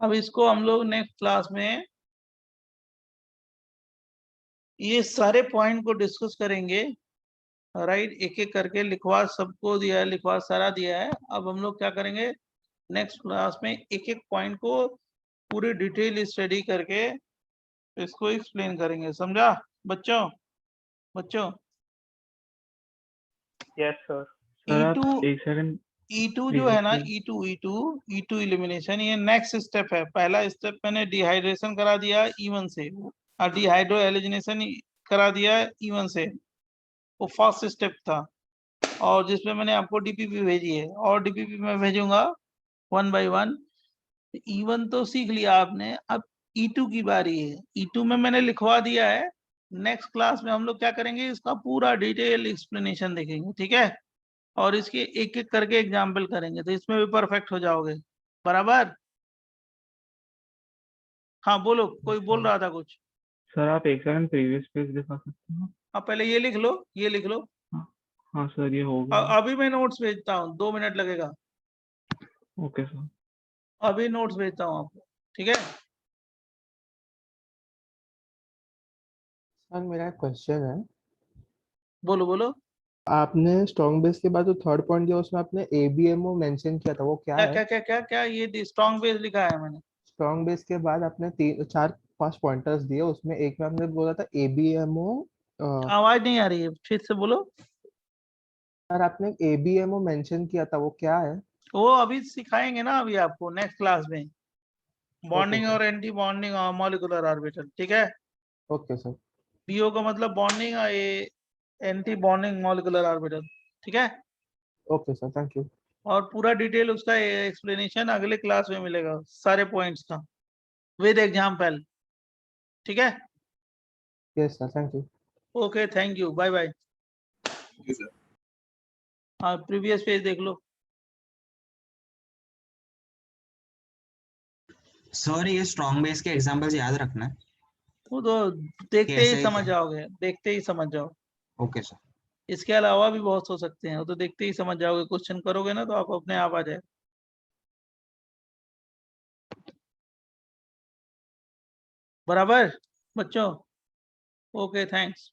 अब इसको हम लोग नेक्स्ट क्लास में ये सारे पॉइंट को डिस्कस करेंगे, राइट। एक एक करके लिखवा सबको दिया है, लिखवा सारा दिया है। अब हम लोग क्या करेंगे नेक्स्ट क्लास में, एक एक पॉइंट को पूरी डिटेल स्टडी करके इसको एक्सप्लेन करेंगे। समझा बच्चों? बच्चों यस सर। सर आप E2 एक सेकंड, E2 जो है ना, E2 एलिमिनेशन, ये नेक्स्ट स्टेप है। पहला स्टेप मैंने डिहाइड्रेशन करा दिया E1 से, और डिहाइड्रो एलिजिनेशन करा दिया E1 से, वो फर्स्ट स्टेप था। और जिसमें मैंने आपको डीपीपी भेजी है, और डीपीपी में भेजूंगा 1 by 1। E1 तो सीख लिया आपने, अब E2 की बारी है। E2 में मैंने लिखवा दिया है। नेक्स्ट क्लास में हम लोग क्या करेंगे, इसका पूरा डिटेल एक्सप्लेनेशन देखेंगे, ठीक है। और इसके एक एक करके एग्जाम्पल करेंगे, तो इसमें भी परफेक्ट हो जाओगे। बराबर? हाँ बोलो, कोई बोल रहा था कुछ। सर आप एक सेकंड प्रीवियस पेज दिखा सकते हो? हाँ पहले ये लिख लो, ये लिख लो। हाँ सर, ये हो गया। अभी मैं नोट्स भेजता हूँ, 2 मिनट लगेगा। Okay sir. अभी नोट्स भेजता हूँ आपको, ठीक है। सर मेरा एक क्वेश्चन है। बोलो बोलो। आपने स्ट्रॉन्ग बेस के बाद जो थर्ड पॉइंट दिया उसमें आपने एबीएमओ मेंशन किया था, वो क्या क्या है? क्या क्या क्या क्या ये स्ट्रॉन्ग बेस लिखा है मैंने। स्ट्रॉन्ग बेस के बाद आपने 4-5 पॉइंटर्स दिए, उसमें एक में आपने बोला था एबीएमओ। आवाज नहीं आ रही है, फिर से बोलो। सर आपने एबीएमओ मेंशन किया था, वो क्या है? वो अभी सिखाएंगे ना, अभी आपको नेक्स्ट क्लास में, बॉन्डिंग सर। और एंटी बॉन्डिंग मॉलिक्यूलर ऑर्बिटल, ठीक है। Okay sir. बीओ का मतलब बॉन्डिंग, और ये एंटी बॉन्डिंग मॉलिक्यूलर ऑर्बिटल, ठीक है। Okay sir, thank you. और पूरा डिटेल उसका एक्सप्लेनेशन अगले क्लास में मिलेगा, सारे पॉइंट्स का विद एग्जाम्पल, ठीक है। Yes sir, thank you. Okay, thank you, bye bye. Thank you, sir. हाँ प्रीवियस पेज देख लो। सर ये स्ट्रॉन्ग बेस के एग्जांपल्स याद रखना है। वो तो देखते ही कैसे समझ क्या? जाओगे, देखते ही समझ जाओ। Okay sir. इसके अलावा भी बहुत हो सकते हैं, वो तो देखते ही समझ जाओगे। क्वेश्चन करोगे ना तो आप अपने आप आ जाए। बराबर बच्चों? Okay, thanks.